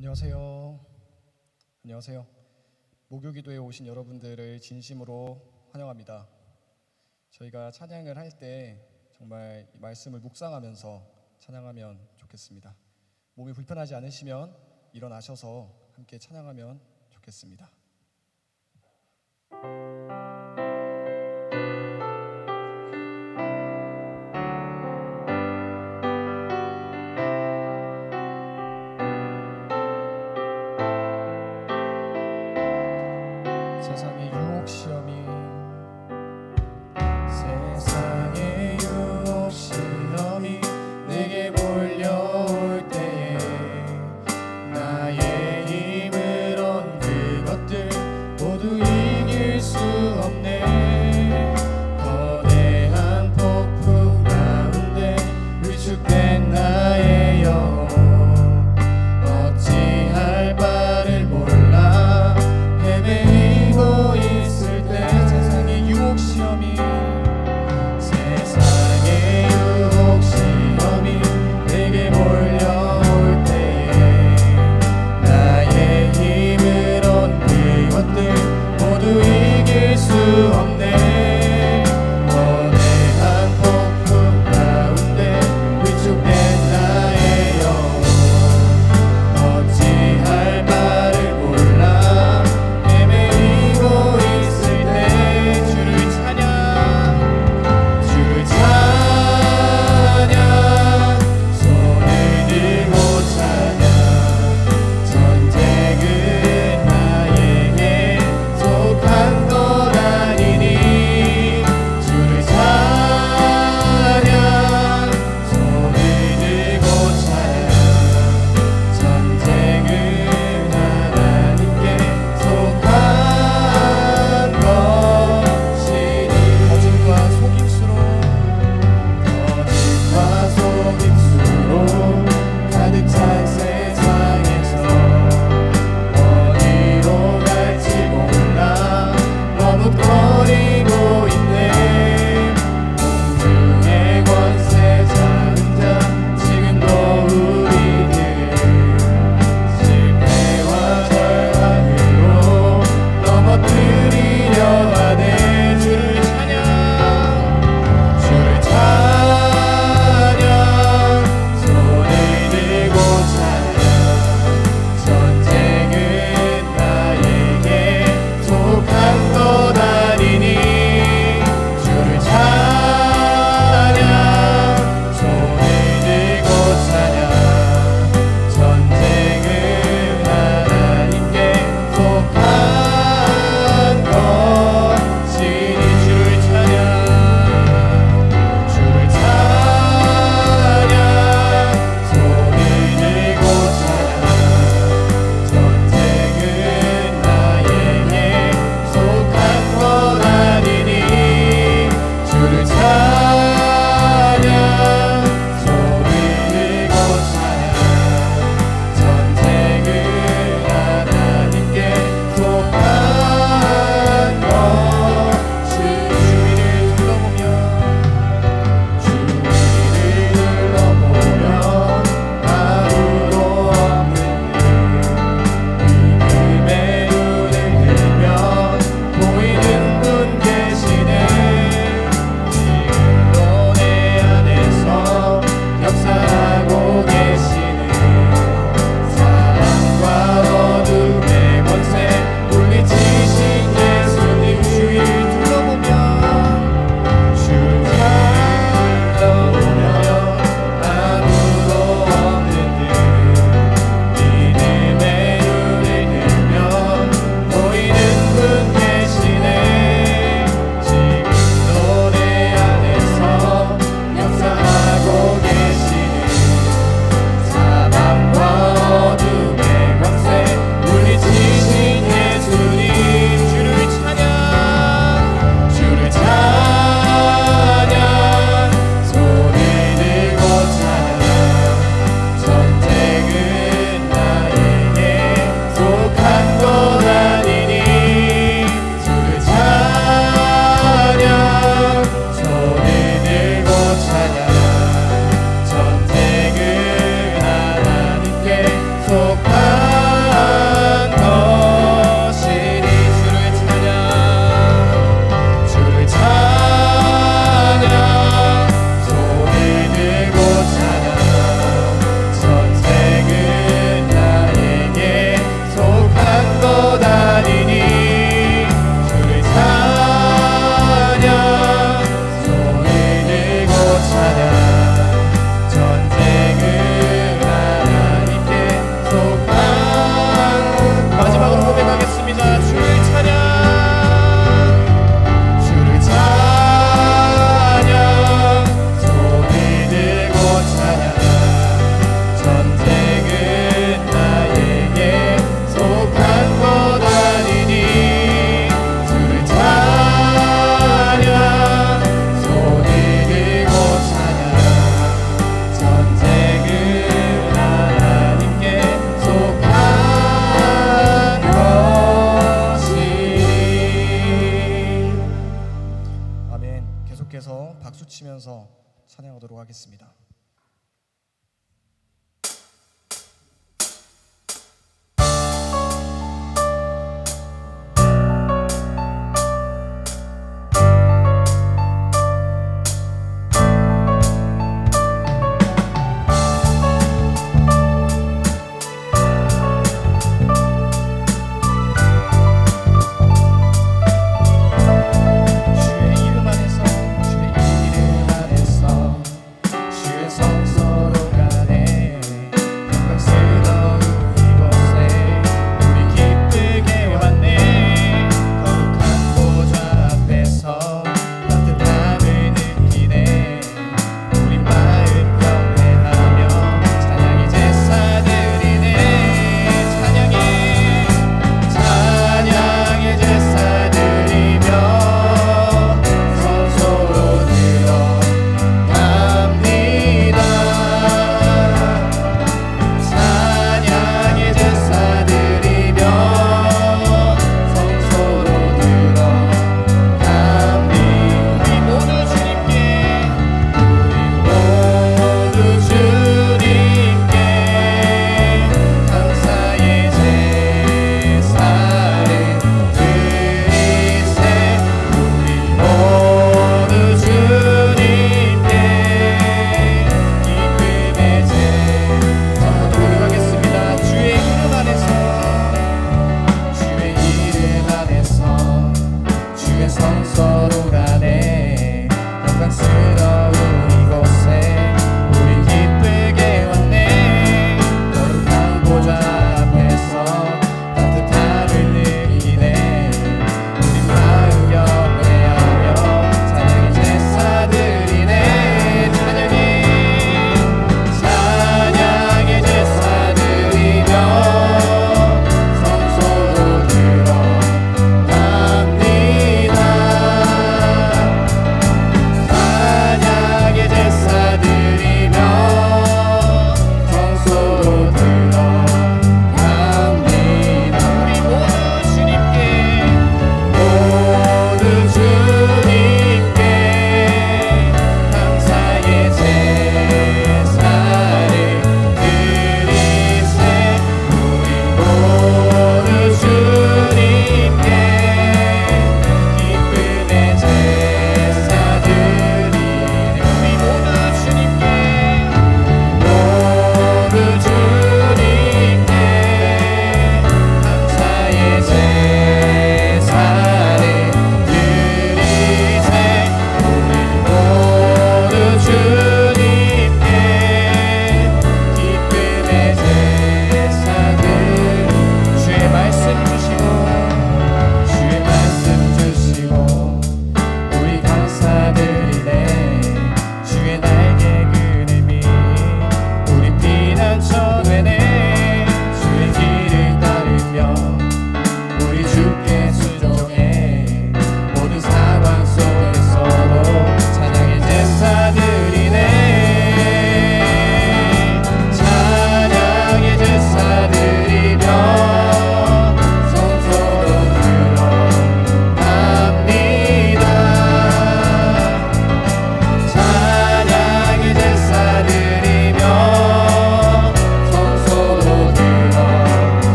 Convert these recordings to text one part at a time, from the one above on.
안녕하세요. 안녕하세요. 목요기도에 오신 여러분들을 진심으로 환영합니다. 저희가 찬양을 할 때 정말 이 말씀을 묵상하면서 찬양하면 좋겠습니다. 몸이 불편하지 않으시면 일어나셔서 함께 찬양하면 좋겠습니다. 세상의 유혹 시험이 내게 몰려올 때에 나의 힘을 얻은 그것들 모두 이길 수 하겠습니다. 주의 이름 안에서 주의 이름 안에서 주의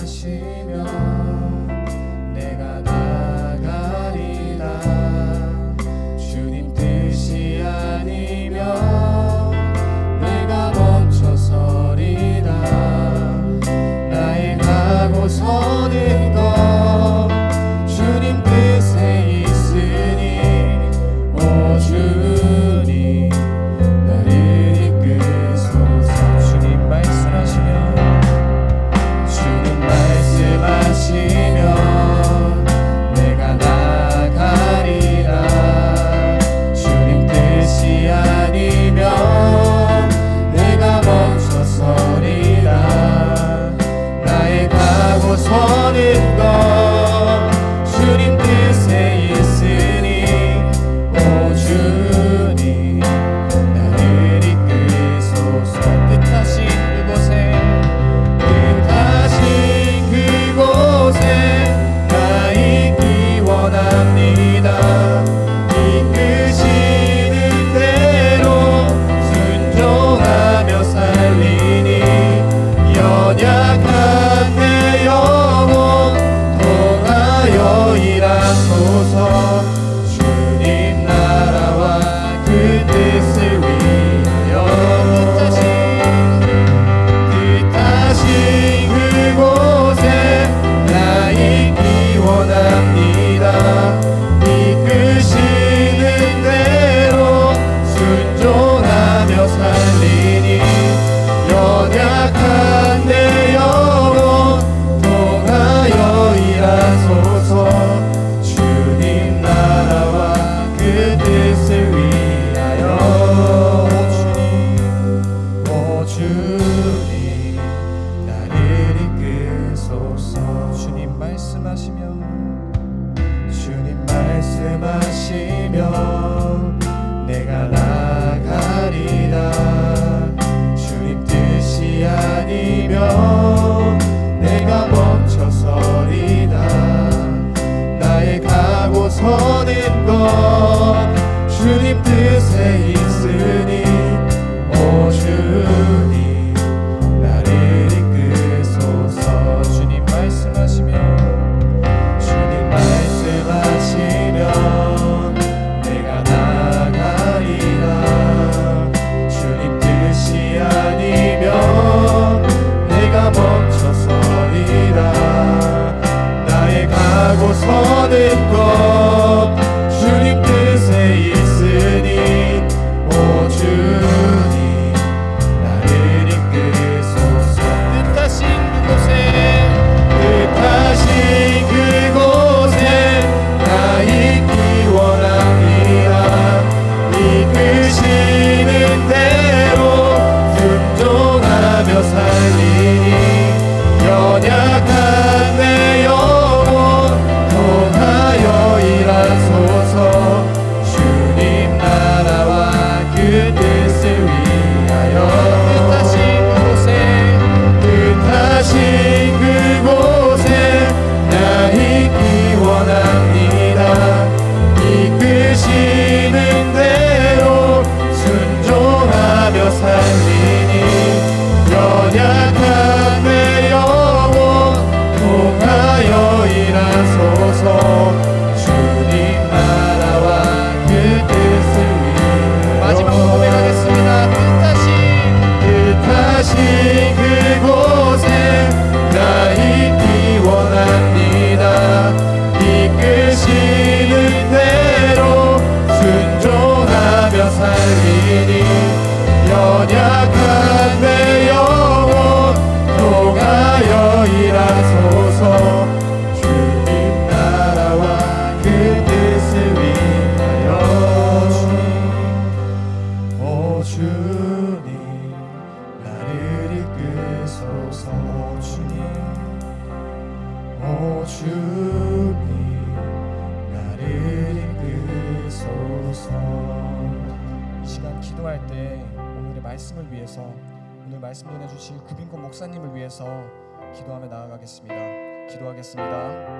말씀하시며 내가 나가리라. 주님 뜻이 아니면 내가 멈춰서리라. 나의 가고 서는 것 주님 뜻에 있으니 오 주님 나를 이끄소서. 주님 말씀하시면 내가 나가리라. 주님 뜻이 아니면 내가 멈춰서리라. 나의 가고 서는 것 주님 뜻에 있으니 오 주님 나를 이끄소서. 뜻하신 그곳에 나 있기 원합니다. 이끄시는 대로 순종하며 살리니 연약한 내 영혼 통하여 일하소서. 주님 나라와 그 뜻을 위하여 뜻하신 그곳에 나 있기 원합니다. 이끄시는 대로 순종하며 살리니 연약한 내 영혼 통하여 일하소서. 주님 나라와 그 뜻을 위하여 오 주님 나를 이끄소서. 주님 말씀하시면 내가 나가리라. 주님 뜻이 아니면 내가 멈춰서리라. 나의 가고 서는 것 주님 뜻에 있으니 오 주님 나를 이끄소서. 주님 말씀하시면 내가 나가리라. 주님 뜻이 아니면 내가 멈춰서리라. 나의 가고 서는 것 주님 뜻에 있으니 오 주님 나를 이끄소서. 뜻하신 그곳에 나 있기 원합니다. 이끄시는 대로 순종하며 살리니 연약한 내 영혼 통하여 일하소서. 주님 나라와 그 뜻을 위하여 뜻하신 그곳에 나 있기 원합니다. 이끄시는 대로 순종하며 살리니 연약한 내 영혼 통하여 일하소서. 주님 나라와 그 뜻을 위하여 마지막으로 고백하겠습니다. 뜻하신 그곳에 나 있기 원합니다. 이끄시는 대로 순종하며 살리니 연약한 내 영혼 통하여 일하소서. 주님 나라와 그 뜻을 위하여 오 주님 나를 이끄소서. 오 주님 나를 이끄소서. 이 시간 기도할 때 오늘의 말씀을 위해서, 오늘 말씀 전해주실 구빈권 목사님을 위해서 기도하며 나아가겠습니다. 기도하겠습니다.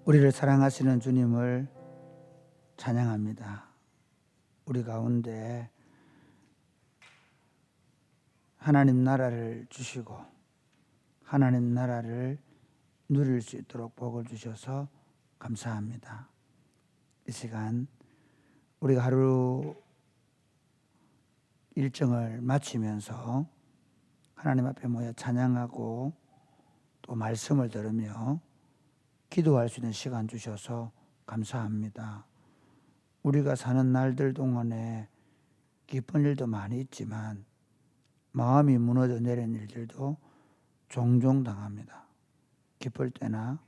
우리를 사랑하시는 주님을 찬양합니다. 우리 가운데 하나님 나라를 주시고 하나님 나라를 누릴 수 있도록 복을 주셔서 감사합니다. 이 시간 우리가 하루 일정을 마치면서 하나님 앞에 모여 찬양하고 또 말씀을 들으며 기도할 수 있는 시간 주셔서 감사합니다. 우리가 사는 날들 동안에 기쁜 일도 많이 있지만 마음이 무너져 내린 일들도 종종 당합니다. 기쁠 때나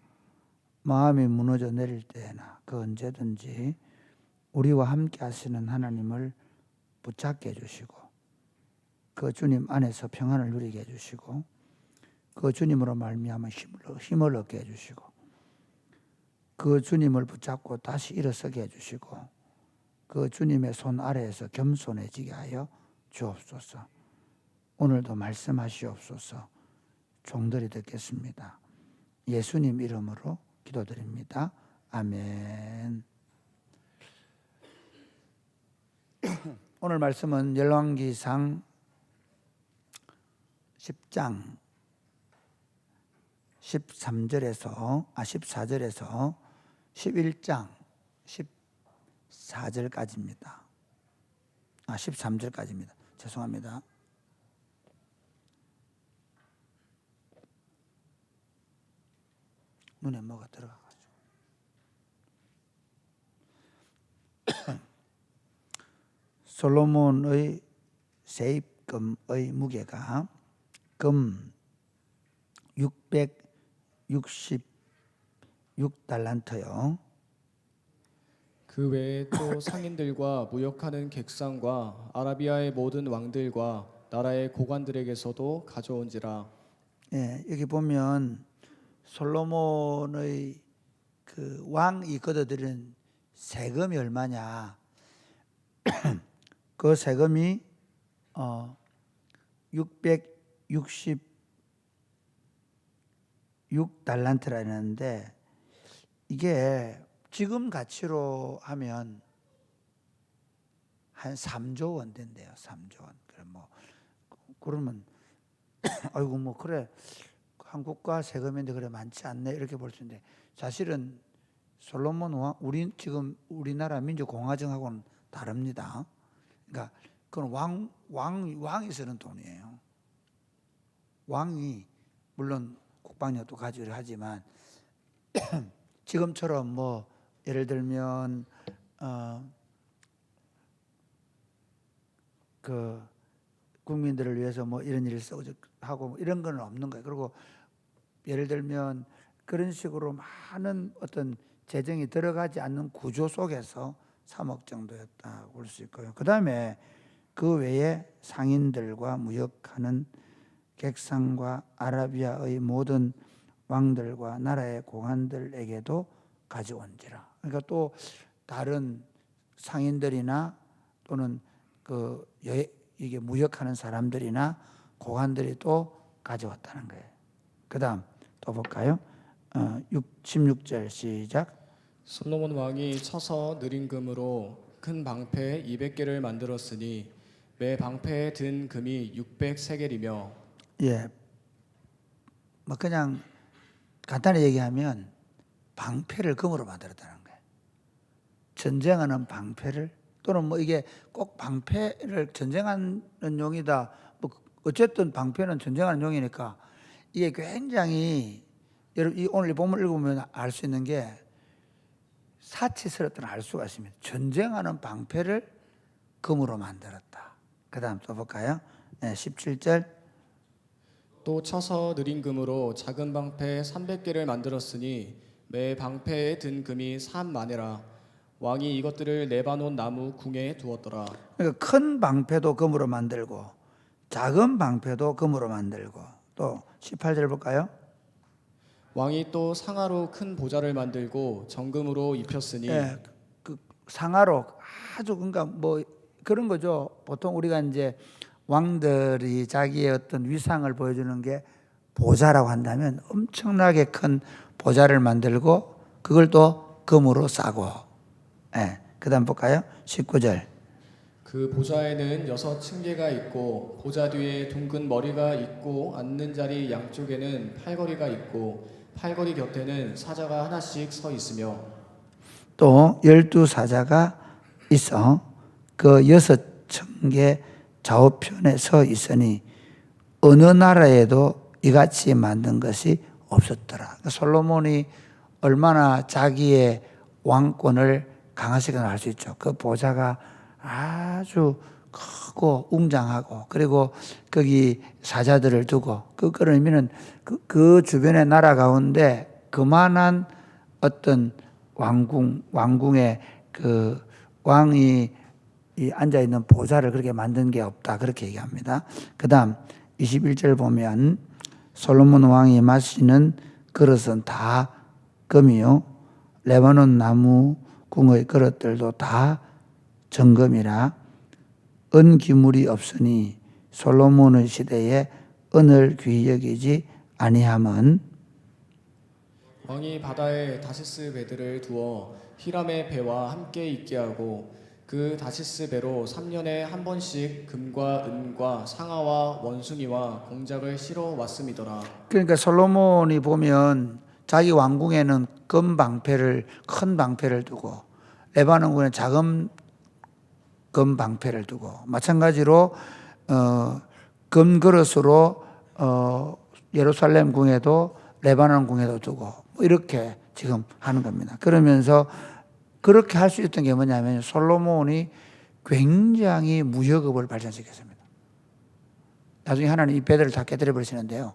마음이 무너져 내릴 때나 그 언제든지 우리와 함께 하시는 하나님을 붙잡게 해주시고 그 주님 안에서 평안을 누리게 해주시고 그 주님으로 말미암아 힘을 얻게 해주시고 그 주님을 붙잡고 다시 일어서게 해주시고 그 주님의 손 아래에서 겸손해지게 하여 주옵소서. 오늘도 말씀하시옵소서. 종들이 듣겠습니다. 예수님 이름으로 기도드립니다. 아멘. 오늘 말씀은 열왕기상 10장 14절에서 11장 14절까지입니다. 13절까지입니다. 죄송합니다. 눈에 뭐가 들어가가지고. 솔로몬의 세입금의 무게가 금 666달란트요. 그 외에 또 상인들과 무역하는 객상과 아라비아의 모든 왕들과 나라의 고관들에게서도 가져온지라. 예, 여기 보면 솔로몬의 그 왕이 걷어들인 세금이 얼마냐? 그 세금이 666달란트라는데 이게 지금 가치로 하면 한 3조 원 된대요. 3조 원. 그러면 아이고 뭐 그래 한국과 세금인데 그래 많지 않네 이렇게 볼 수 있는데 사실은 솔로몬 왕 지금 우리나라 민주공화정하고는 다릅니다. 그러니까 그건 왕이 쓰는 돈이에요. 왕이 물론 국방력도 가지고 하지만 지금처럼 뭐 예를 들면 그 국민들을 위해서 뭐 이런 일을 하고 뭐 이런 건 없는 거예요. 그리고 예를 들면 그런 식으로 많은 어떤 재정이 들어가지 않는 구조 속에서 3억 정도였다고 볼 수 있고요. 그 다음에 그 외에 상인들과 무역하는 객상과 아라비아의 모든 왕들과 나라의 고관들에게도 가져온지라. 그러니까 또 다른 상인들이나 또는 이게 무역하는 사람들이나 고관들이 또 가져왔다는 거예요. 그 다음 또 볼까요? 16절 시작. 솔로몬 왕이 쳐서 느린 금으로 큰 방패 200개를 만들었으니 매 방패에 든 금이 600세겔이며. 예, 뭐 그냥 간단히 얘기하면 방패를 금으로 만들었다는 거예요. 전쟁하는 방패를 또는 뭐 이게 꼭 방패를 전쟁하는 용이다. 뭐 어쨌든 방패는 전쟁하는 용이니까 이게 굉장히 여러분 오늘 이 본문을 읽으면 알 수 있는 게 사치스럽다는 알 수가 있습니다. 전쟁하는 방패를 금으로 만들었다. 그 다음 또 볼까요? 17절. 또 쳐서 느린 금으로 작은 방패 300개를 만들었으니 매 방패에 든 금이 3만회라. 왕이 이것들을 레바논 나무 궁에 두었더라. 그러니까 큰 방패도 금으로 만들고 작은 방패도 금으로 만들고 또 18절 볼까요? 왕이 또 상아로 큰 보좌를 만들고 정금으로 입혔으니. 예, 그 상하로 아주 그러니까 뭐 그런 거죠. 보통 우리가 이제 왕들이 자기의 어떤 위상을 보여주는 게 보좌라고 한다면 엄청나게 큰 보좌를 만들고 그걸 또 금으로 싸고. 예. 그다음 볼까요? 19절. 그 보좌에는 6층계가 있고 보좌 뒤에 둥근 머리가 있고 앉는 자리 양쪽에는 팔걸이가 있고 팔걸이 곁에는 사자가 하나씩 서 있으며 또 12사자가 있어 그 6층계 좌우편에 서 있으니 어느 나라에도 이같이 만든 것이 없었더라. 그러니까 솔로몬이 얼마나 자기의 왕권을 강화시켜서 알 수 있죠. 그 보좌가 아주 크고 웅장하고 그리고 거기 사자들을 두고 그런 의미는 그 주변의 나라 가운데 그만한 어떤 왕궁의 그 왕이 앉아 있는 보좌를 그렇게 만든 게 없다 그렇게 얘기합니다. 그다음 21절 보면 솔로몬 왕이 마시는 그릇은 다 금이요 레바논 나무 궁의 그릇들도 다 정금이라 은 기물이 없으니 솔로몬의 시대에 은을 귀히 여기지 아니함은 왕이 바다에 다시스 배들을 두어 히람의 배와 함께 있게 하고 그 다시스 배로 3년에 한 번씩 금과 은과 상아와 원숭이와 공작을 실어 왔음이더라. 그러니까 솔로몬이 보면 자기 왕궁에는 큰 방패를 두고 레바논군에 작은 금 방패를 두고 마찬가지로 금 그릇으로 예루살렘 궁에도 레바논 궁에도 두고 뭐 이렇게 지금 하는 겁니다. 그러면서 그렇게 할 수 있던 게 뭐냐면 솔로몬이 굉장히 무역업을 발전시켰습니다. 나중에 하나님 이 배들을 다 깨뜨려 버리시는데요.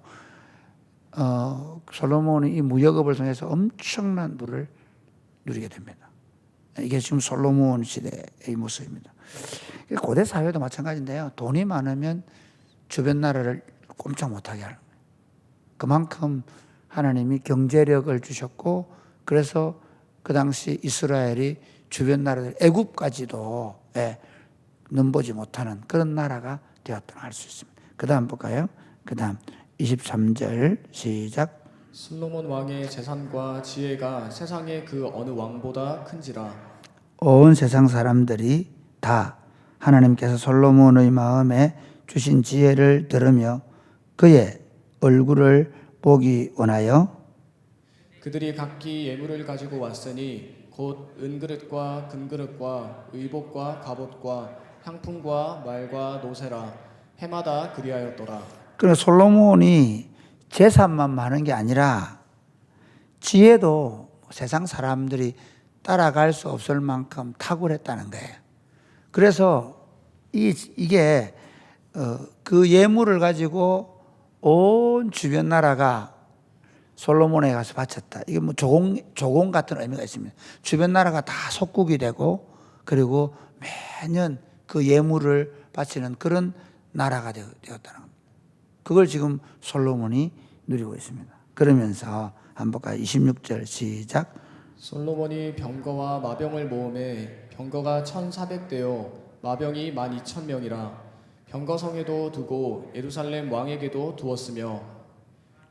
솔로몬이 이 무역업을 통해서 엄청난 부를 누리게 됩니다. 이게 지금 솔로몬 시대의 모습입니다. 고대 사회도 마찬가지인데요. 돈이 많으면 주변 나라를 꼼짝 못하게 하는 거예요. 그만큼 하나님이 경제력을 주셨고 그래서 그 당시 이스라엘이 주변 나라들 애굽까지도 넘보지 못하는 그런 나라가 되었다고 할 수 있습니다. 그 다음 볼까요? 그 다음 23절 시작. 솔로몬 왕의 재산과 지혜가 세상의 그 어느 왕보다 큰지라. 온 세상 사람들이 다 하나님께서 솔로몬의 마음에 주신 지혜를 들으며 그의 얼굴을 보기 원하여 그들이 각기 예물을 가지고 왔으니 곧 은그릇과 금그릇과 의복과 갑옷과 향품과 말과 노새라 해마다 그리하였더라. 그래서 솔로몬이 재산만 많은 게 아니라 지혜도 세상 사람들이 따라갈 수 없을 만큼 탁월했다는 거예요. 그래서 이게 그 예물을 가지고 온 주변 나라가 솔로몬에 가서 바쳤다. 이게 뭐 조공 같은 의미가 있습니다. 주변 나라가 다 속국이 되고 그리고 매년 그 예물을 바치는 그런 나라가 되었다는 겁니다. 그걸 지금 솔로몬이 누리고 있습니다. 그러면서 한번 볼까요? 26절 시작. 솔로몬이 병거와 마병을 모음에 병거가 1,400대요 마병이 12,000명이라 병거성에도 두고 예루살렘 왕에게도 두었으며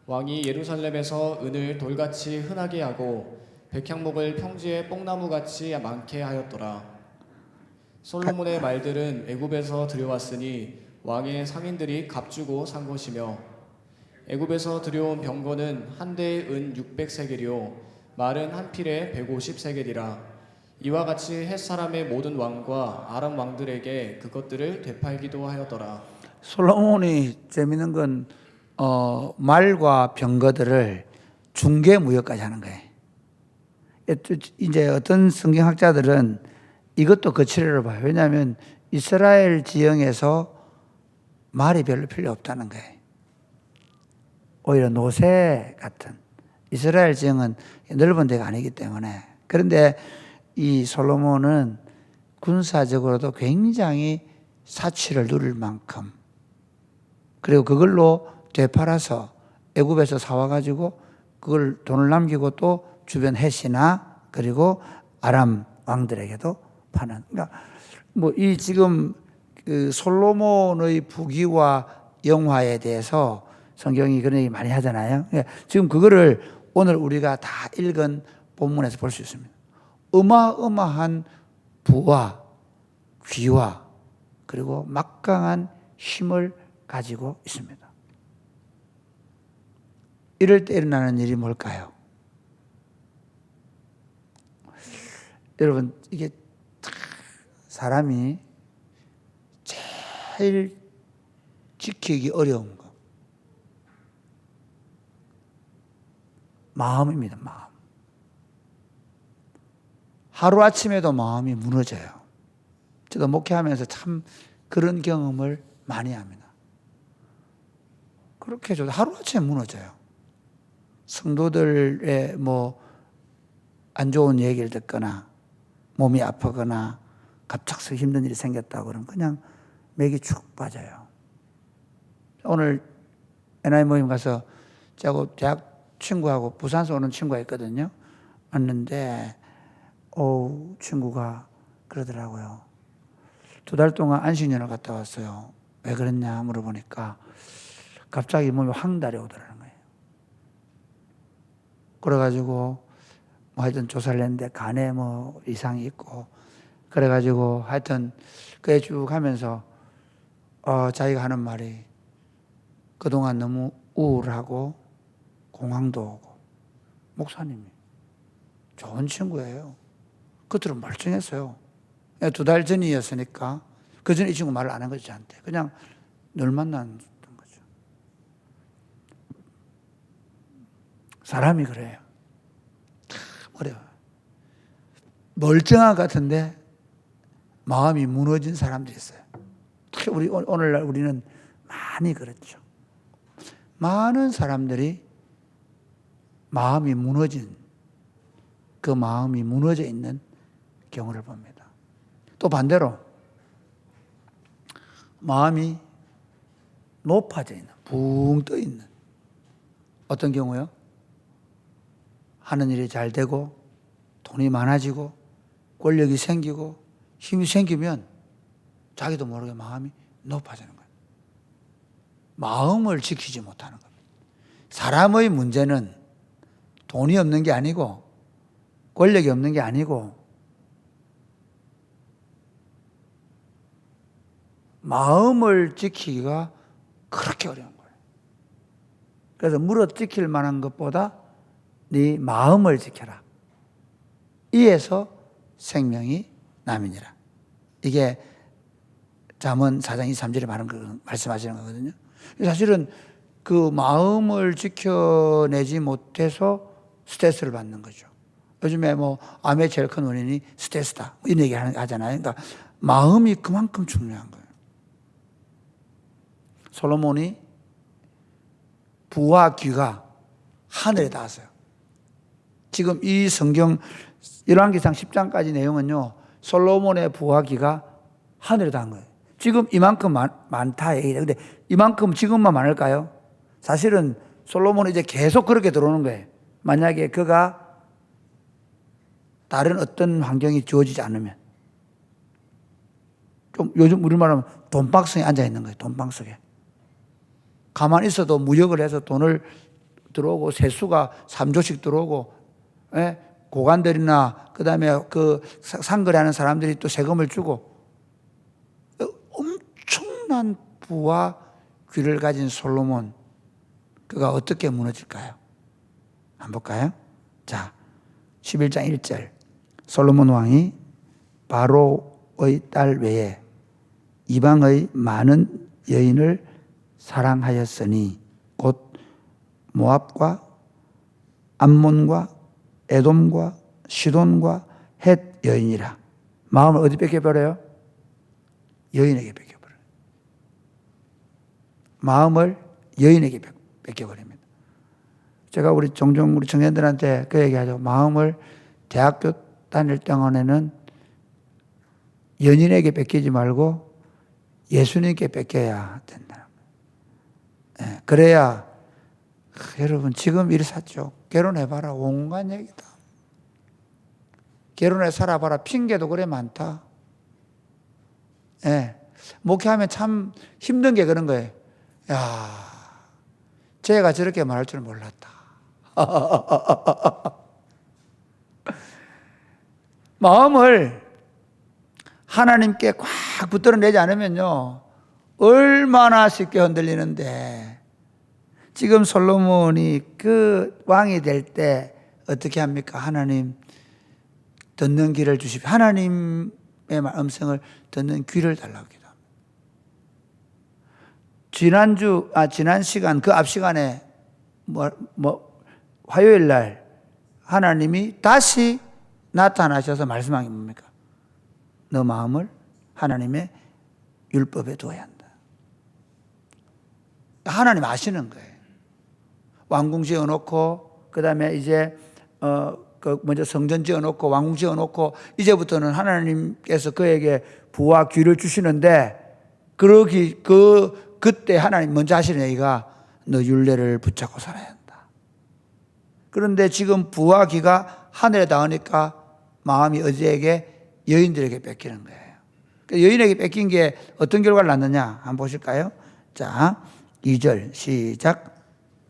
왕이 예루살렘에서 은을 돌같이 흔하게 하고 백향목을 평지에 뽕나무같이 많게 하였더라. 솔로몬의 말들은 애굽에서 들여왔으니 왕의 상인들이 값주고 산 것이며 애굽에서 들여온 병거는 한 대에 은 600세겔이요 말은 한 필에 150세겔이라. 이와 같이 헷 사람의 모든 왕과 아람 왕들에게 그것들을 되팔기도 하였더라. 솔로몬이 재밌는 건 말과 병거들을 중개 무역까지 하는 거예요. 이제 어떤 성경학자들은 이것도 거칠어로 봐요. 왜냐하면 이스라엘 지형에서 말이 별로 필요 없다는 거예요. 오히려 노새 같은 이스라엘 지형은 넓은 데가 아니기 때문에. 그런데 이 솔로몬은 군사적으로도 굉장히 사치를 누릴 만큼 그리고 그걸로 되팔아서 애굽에서 사와가지고 그걸 돈을 남기고 또 주변 헷이나 그리고 아람 왕들에게도 파는. 그러니까 뭐 이 지금 그 솔로몬의 부귀와 영화에 대해서 성경이 그런 얘기 많이 하잖아요. 지금 그거를 오늘 우리가 다 읽은 본문에서 볼 수 있습니다. 어마어마한 부와 귀와 그리고 막강한 힘을 가지고 있습니다. 이럴 때 일어나는 일이 뭘까요? 여러분, 이게 사람이 제일 지키기 어려운 거 마음입니다. 마음. 하루아침에도 마음이 무너져요. 저도 목회하면서 참 그런 경험을 많이 합니다. 그렇게 해도 하루아침에 무너져요. 성도들의 안 좋은 얘기를 듣거나 몸이 아프거나 갑작스레 힘든 일이 생겼다고 그러면 그냥 맥이 축 빠져요. 오늘 NI 모임 가서 저하고 대학 친구하고 부산에서 오는 친구가 있거든요. 왔는데 친구가 그러더라고요. 2달 동안 안식년을 갔다 왔어요. 왜 그랬냐 물어보니까 갑자기 몸이 황달이 오더라는 거예요. 그래가지고 하여튼 조사를 했는데 간에 이상이 있고 그래가지고 하여튼 그게 쭉 하면서 자기가 하는 말이 그동안 너무 우울하고 공황도 오고 목사님이 좋은 친구예요. 겉으로 멀쩡했어요. 2달 전이었으니까 그 전에 이 친구 말을 안 한 거죠. 저한테 그냥 늘 만났던 거죠. 사람이 그래요. 어려워요. 멀쩡한 것 같은데 마음이 무너진 사람들이 있어요. 특히 오늘날 우리는 많이 그렇죠. 많은 사람들이 마음이 무너진 그 마음이 무너져 있는 경우를 봅니다. 또 반대로 마음이 높아져 있는, 붕 떠 있는 어떤 경우요? 하는 일이 잘 되고 돈이 많아지고 권력이 생기고 힘이 생기면 자기도 모르게 마음이 높아지는 거예요. 마음을 지키지 못하는 겁니다. 사람의 문제는 돈이 없는 게 아니고 권력이 없는 게 아니고 마음을 지키기가 그렇게 어려운 거예요. 그래서 물어 지킬 만한 것보다 네 마음을 지켜라. 이에서 생명이 남이니라. 이게 잠언 4장 23절에 말씀하시는 거거든요. 사실은 그 마음을 지켜내지 못해서 스트레스를 받는 거죠. 요즘에 암의 제일 큰 원인이 스트레스다. 이런 얘기 하잖아요. 그러니까 마음이 그만큼 중요한 거예요. 솔로몬이 부와 귀가 하늘에 닿았어요. 지금 이 성경 열왕기상 10장까지 내용은요. 솔로몬의 부와 귀가 하늘에 닿은 거예요. 지금 이만큼 많다 얘기해요. 근데 이만큼 지금만 많을까요? 사실은 솔로몬은 이제 계속 그렇게 들어오는 거예요. 만약에 그가 다른 어떤 환경이 주어지지 않으면 좀 요즘 우리말로 하면 돈박스에 앉아 있는 거예요. 돈박스에. 가만히 있어도 무역을 해서 돈을 들어오고 세수가 3조씩 들어오고 고관들이나 그다음에 그 상거래하는 사람들이 또 세금을 주고 엄청난 부와 귀를 가진 솔로몬 그가 어떻게 무너질까요? 한번 볼까요? 자, 11장 1절 솔로몬 왕이 바로의 딸 외에 이방의 많은 여인을 사랑하였으니 곧 모압과 암몬과 에돔과 시돈과 헷 여인이라. 마음을 어디 뺏겨버려요? 여인에게 뺏겨버려요. 마음을 여인에게 뺏겨버립니다. 제가 종종 우리 청년들한테 그 얘기하죠. 마음을 대학교 다닐 동안에는 연인에게 뺏기지 말고 예수님께 뺏겨야 된다. 그래야 여러분 지금 일사죠. 결혼해봐라 온갖 얘기다. 결혼해 살아봐라 핑계도 그래 많다. 목회하면 참 힘든 게 그런 거예요. 야, 제가 저렇게 말할 줄 몰랐다. 마음을 하나님께 꽉 붙들어내지 않으면요, 얼마나 쉽게 흔들리는데, 지금 솔로몬이 그 왕이 될 때 어떻게 합니까? 하나님 듣는 귀를 주십시오. 하나님의 음성을 듣는 귀를 달라고 기도합니다. 지난 시간, 그 앞 시간에 화요일 날 하나님이 다시 나타나셔서 말씀한 게 뭡니까? 너 마음을 하나님의 율법에 두어야 한다. 하나님 아시는 거예요. 왕궁 지어놓고, 그 다음에 이제 먼저 성전 지어놓고 왕궁 지어놓고, 이제부터는 하나님께서 그에게 부와 귀를 주시는데, 그때 하나님 먼저 하시는 얘기가 너 율례를 붙잡고 살아야 한다. 그런데 지금 부와 귀가 하늘에 닿으니까 마음이 어디에게? 여인들에게 뺏기는 거예요. 여인에게 뺏긴 게 어떤 결과를 낳느냐 한번 보실까요? 자, 2절 시작.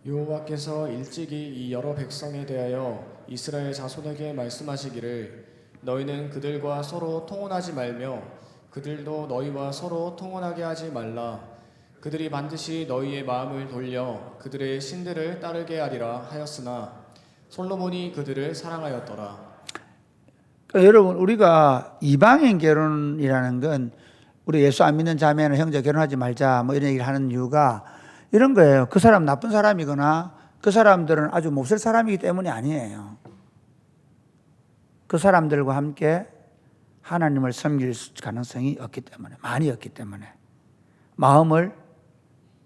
여호와께서 일찍이 이 여러 백성에 대하여 이스라엘 자손에게 말씀하시기를 너희는 그들과 서로 통혼하지 말며 그들도 너희와 서로 통혼하게 하지 말라. 그들이 반드시 너희의 마음을 돌려 그들의 신들을 따르게 하리라 하였으나 솔로몬이 그들을 사랑하였더라. 그러니까 여러분, 우리가 이방인 결혼이라는 건, 우리 예수 안 믿는 자매는 형제 결혼하지 말자 뭐 이런 얘기를 하는 이유가 이런 거예요. 그 사람 나쁜 사람이거나 그 사람들은 아주 몹쓸 사람이기 때문이 아니에요. 그 사람들과 함께 하나님을 섬길 가능성이 없기 때문에, 많이 없기 때문에 마음을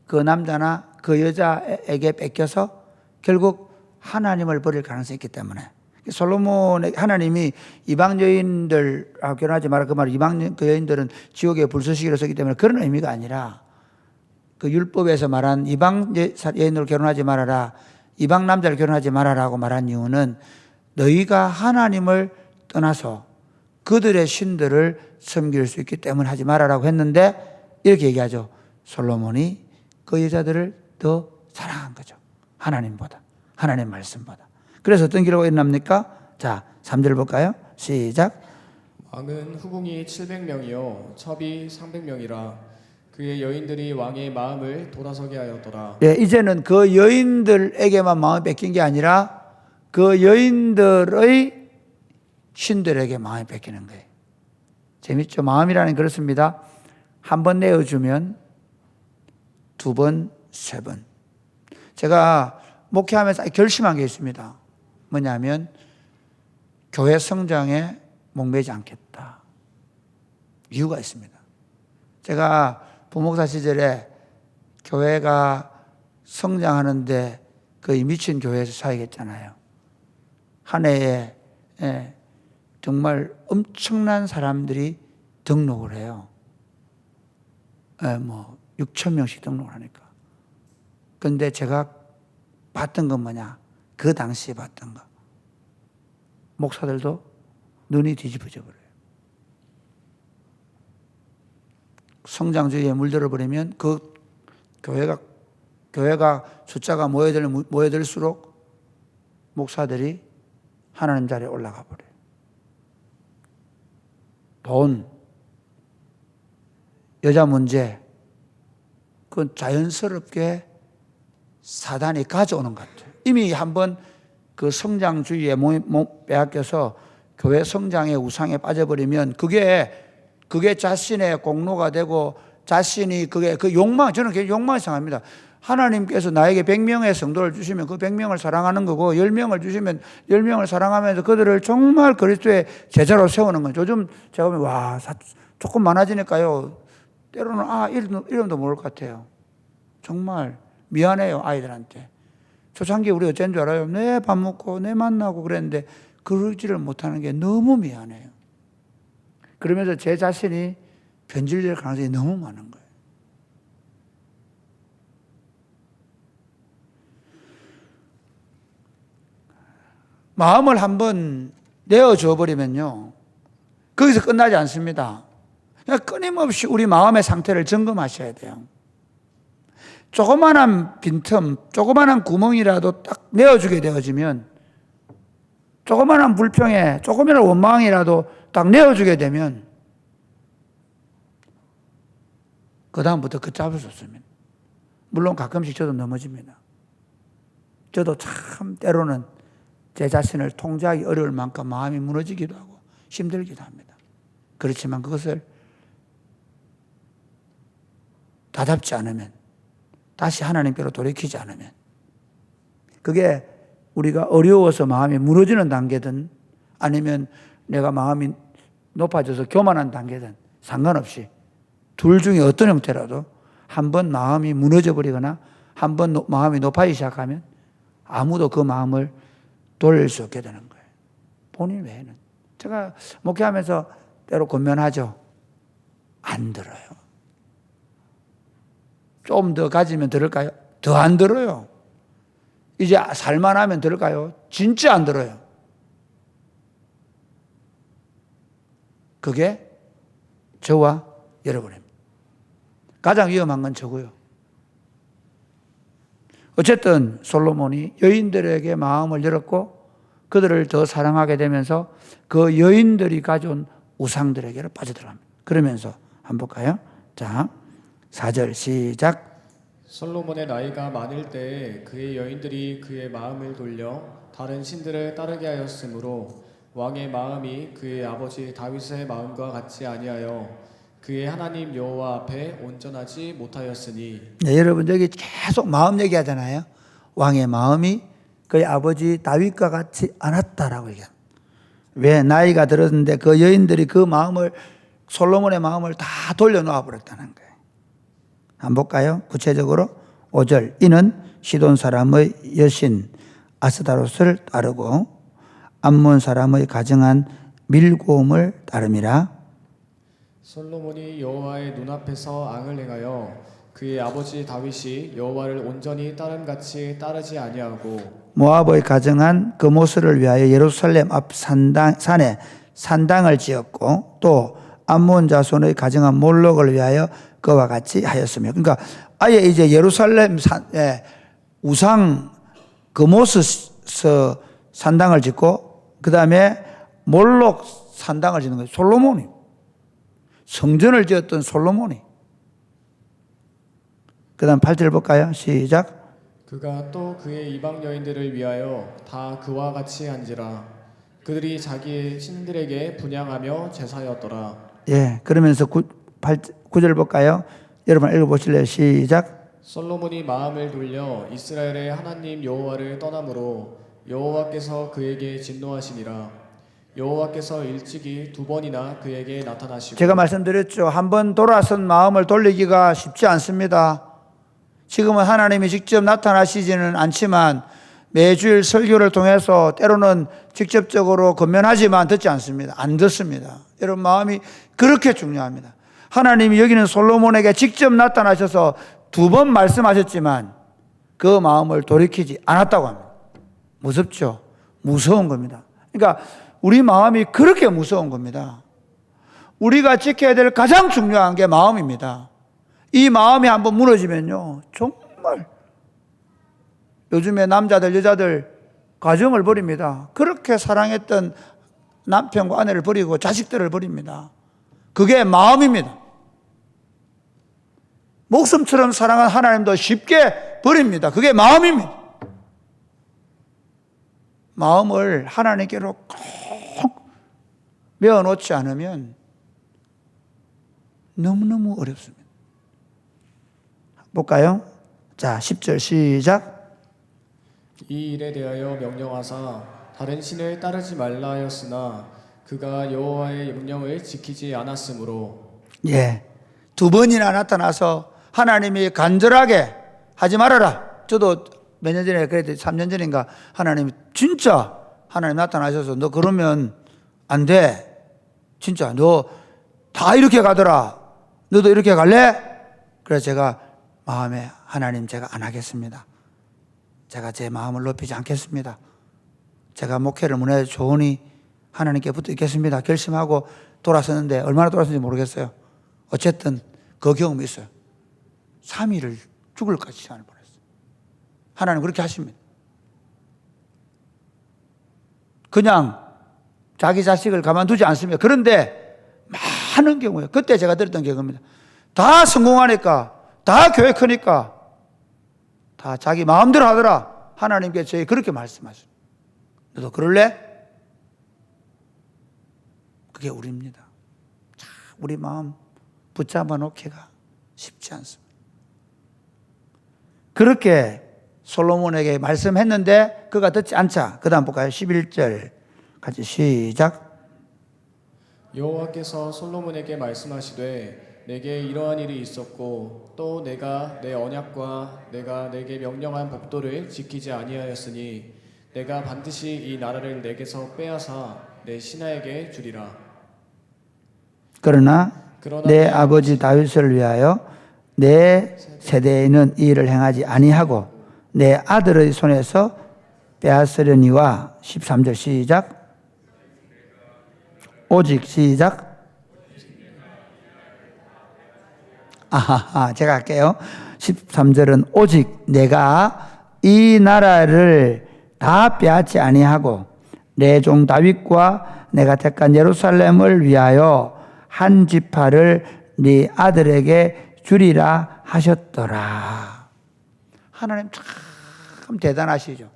그 남자나 그 여자에게 뺏겨서 결국 하나님을 버릴 가능성이 있기 때문에, 솔로몬의 하나님이 이방 여인들하고 결혼하지 마라 그 말은 이방 그 여인들은 지옥의 불쏘시개로 썼기 때문에 그런 의미가 아니라, 그 율법에서 말한 이방 여인으로 결혼하지 말아라, 이방 남자를 결혼하지 말아라고 말한 이유는 너희가 하나님을 떠나서 그들의 신들을 섬길 수 있기 때문에 하지 말아라고 했는데, 이렇게 얘기하죠. 솔로몬이 그 여자들을 더 사랑한 거죠. 하나님보다, 하나님 말씀보다. 그래서 어떤 기록이 일어납니까? 자, 3절 볼까요? 시작. 왕은 후궁이 700명이요 첩이 300명이라 그의 여인들이 왕의 마음을 돌아서게 하였더라. 예, 이제는 그 여인들에게만 마음이 뺏긴 게 아니라 그 여인들의 신들에게 마음이 뺏기는 거예요. 재밌죠? 마음이라는 그렇습니다. 한 번 내어주면 두 번, 세 번. 제가 목회하면서 결심한 게 있습니다. 뭐냐면 교회 성장에 목매지 않겠다. 이유가 있습니다. 제가 부목사 시절에 교회가 성장하는데 거의 미친 교회에서 사역했잖아요. 한 해에 정말 엄청난 사람들이 등록을 해요. 6천 명씩 등록을 하니까. 그런데 제가 봤던 건 뭐냐? 그 당시에 봤던 거. 목사들도 눈이 뒤집어져 버려요. 성장주의에 물들어 버리면 그 교회가 숫자가 모여들수록 목사들이 하나님 자리에 올라가 버려요. 돈, 여자 문제, 그건 자연스럽게 사단이 가져오는 것 같아요. 이미 한번 그 성장주의에 빼앗겨서 교회 성장의 우상에 빠져버리면 그게 자신의 공로가 되고 자신이 그 욕망, 저는 그게 욕망이 상합니다. 하나님께서 나에게 100명의 성도를 주시면 그 100명을 사랑하는 거고 10명을 주시면 10명을 사랑하면서 그들을 정말 그리스도의 제자로 세우는 거죠. 요즘 제가 보면 조금 많아지니까요. 때로는 이름도 모를 것 같아요. 정말 미안해요, 아이들한테. 초창기에 우리 어쩐 줄 알아요? 내 밥 먹고 내 만나고 그랬는데 그러지를 못하는 게 너무 미안해요. 그러면서 제 자신이 변질될 가능성이 너무 많은 거예요. 마음을 한번 내어줘 버리면요, 거기서 끝나지 않습니다. 그러니까 끊임없이 우리 마음의 상태를 점검하셔야 돼요. 조그만한 빈틈, 조그만한 구멍이라도 딱 내어주게 되어지면 조그마한 불평에 조그마한 원망이라도 딱 내어주게 되면 그 다음부터 걷잡을 수 없습니다. 물론 가끔씩 저도 넘어집니다. 저도 참 때로는 제 자신을 통제하기 어려울 만큼 마음이 무너지기도 하고 힘들기도 합니다. 그렇지만 그것을 다잡지 않으면, 다시 하나님께로 돌이키지 않으면, 그게 우리가 어려워서 마음이 무너지는 단계든 아니면 내가 마음이 높아져서 교만한 단계든 상관없이 둘 중에 어떤 형태라도 한번 마음이 무너져 버리거나 한번 마음이 높아지기 시작하면 아무도 그 마음을 돌릴 수 없게 되는 거예요. 본인 외에는. 제가 목회하면서 때로 권면하죠. 안 들어요. 좀 더 가지면 들을까요? 더 안 들어요. 이제 살만하면 들을까요? 진짜 안 들어요. 그게 저와 여러분입니다. 가장 위험한 건 저고요. 어쨌든 솔로몬이 여인들에게 마음을 열었고 그들을 더 사랑하게 되면서 그 여인들이 가져온 우상들에게로 빠져들어갑니다. 그러면서 한번 볼까요? 자, 4절 시작. 솔로몬의 나이가 많을 때에 그의 여인들이 그의 마음을 돌려 다른 신들을 따르게 하였으므로 왕의 마음이 그의 아버지 다윗의 마음과 같지 아니하여 그의 하나님 여호와 앞에 온전하지 못하였으니. 네, 여러분 여기 계속 마음 얘기하잖아요. 왕의 마음이 그의 아버지 다윗과 같지 않았다라고 얘기합니다. 왜? 나이가 들었는데 그 여인들이 그 마음을, 솔로몬의 마음을 다 돌려놓아 버렸다는 거예요. 한번 볼까요? 구체적으로 5절. 이는 시돈 사람의 여신 아스다롯을 따르고 암몬 사람의 가정한 밀곰을 따름이라. 솔로몬이 여호와의 눈앞에서 앙을 행하여 그의 아버지 다윗이 여호와를 온전히 따름같이 따르지 아니하고 모압의 가정한 그모스를 위하여 예루살렘 앞 산에 산당을 지었고 또 암몬 자손의 가정한 몰록을 위하여 그와 같이 하였으며. 그러니까 아예 이제 예루살렘 산에 우상 그모스 산당을 짓고 그 다음에 몰록 산당을 짓는 거예요. 솔로몬이. 성전을 지었던 솔로몬이. 그 다음 8절 볼까요? 시작. 그가 또 그의 이방 여인들을 위하여 다 그와 같이 한지라. 그들이 자기의 신들에게 분향하며 제사였더라. 예, 그러면서 9절 볼까요? 여러분 읽어보실래요? 시작. 솔로몬이 마음을 돌려 이스라엘의 하나님 여호와를 떠남으로 여호와께서 그에게 진노하시니라. 여호와께서 일찍이 2번이나 그에게 나타나시고. 제가 말씀드렸죠. 한번 돌아선 마음을 돌리기가 쉽지 않습니다. 지금은 하나님이 직접 나타나시지는 않지만 매주일 설교를 통해서 때로는 직접적으로 권면하지만 듣지 않습니다. 안 듣습니다. 여러분 마음이 그렇게 중요합니다. 하나님이 여기는 솔로몬에게 직접 나타나셔서 2번 말씀하셨지만 그 마음을 돌이키지 않았다고 합니다. 무섭죠? 무서운 겁니다. 그러니까 우리 마음이 그렇게 무서운 겁니다. 우리가 지켜야 될 가장 중요한 게 마음입니다. 이 마음이 한번 무너지면요, 정말 요즘에 남자들, 여자들 가정을 버립니다. 그렇게 사랑했던 남편과 아내를 버리고 자식들을 버립니다. 그게 마음입니다. 목숨처럼 사랑한 하나님도 쉽게 버립니다. 그게 마음입니다. 마음을 하나님께로 꼭 메어놓지 않으면 너무너무 어렵습니다. 볼까요? 자, 10절 시작. 이 일에 대하여 명령하사 다른 신을 따르지 말라 하였으나 그가 여호와의 명령을 지키지 않았으므로. 예, 2번이나 나타나서 하나님이 간절하게 하지 말아라. 저도 몇 년 전에 그래도 3년 전인가 하나님이 진짜 하나님 나타나셔서 너 그러면 안 돼. 진짜 너 다 이렇게 가더라. 너도 이렇게 갈래? 그래서 제가 마음에 하나님 제가 안 하겠습니다. 제가 제 마음을 높이지 않겠습니다. 제가 목회를 문화에 좋으니 하나님께 붙어 있겠습니다. 결심하고 돌아섰는데 얼마나 돌아섰는지 모르겠어요. 어쨌든 그 경험이 있어요. 3일을 죽을까지 시간을 보냈어요. 하나님 그렇게 하십니다. 그냥 자기 자식을 가만두지 않습니다. 그런데 많은 경우에 그때 제가 들었던 경험입니다. 다 성공하니까, 다 교회 크니까 다 자기 마음대로 하더라. 하나님께 저희 그렇게 말씀하셨어요. 너도 그럴래? 그게 우리입니다. 우리 마음 붙잡아 놓기가 쉽지 않습니다. 그렇게 솔로몬에게 말씀했는데 그가 듣지 않자. 그 다음 볼까요? 11절 같이 시작. 여호와께서 솔로몬에게 말씀하시되 내게 이러한 일이 있었고 또 내가 내 언약과 내가 내게 명령한 법도를 지키지 아니하였으니 내가 반드시 이 나라를 내게서 빼앗아 내 신하에게 주리라. 그러나 내 아버지 다윗을 위하여 내 세대에는 이 일을 행하지 아니하고 내 아들의 손에서 빼앗으려니와 13절 시작. 오직 시작. 제가 할게요. 13절은 오직 내가 이 나라를 다 빼앗지 아니하고 내 종 다윗과 내가 택한 예루살렘을 위하여 한 지파를 네 아들에게 주리라 하셨더라. 하나님 참 대단하시죠.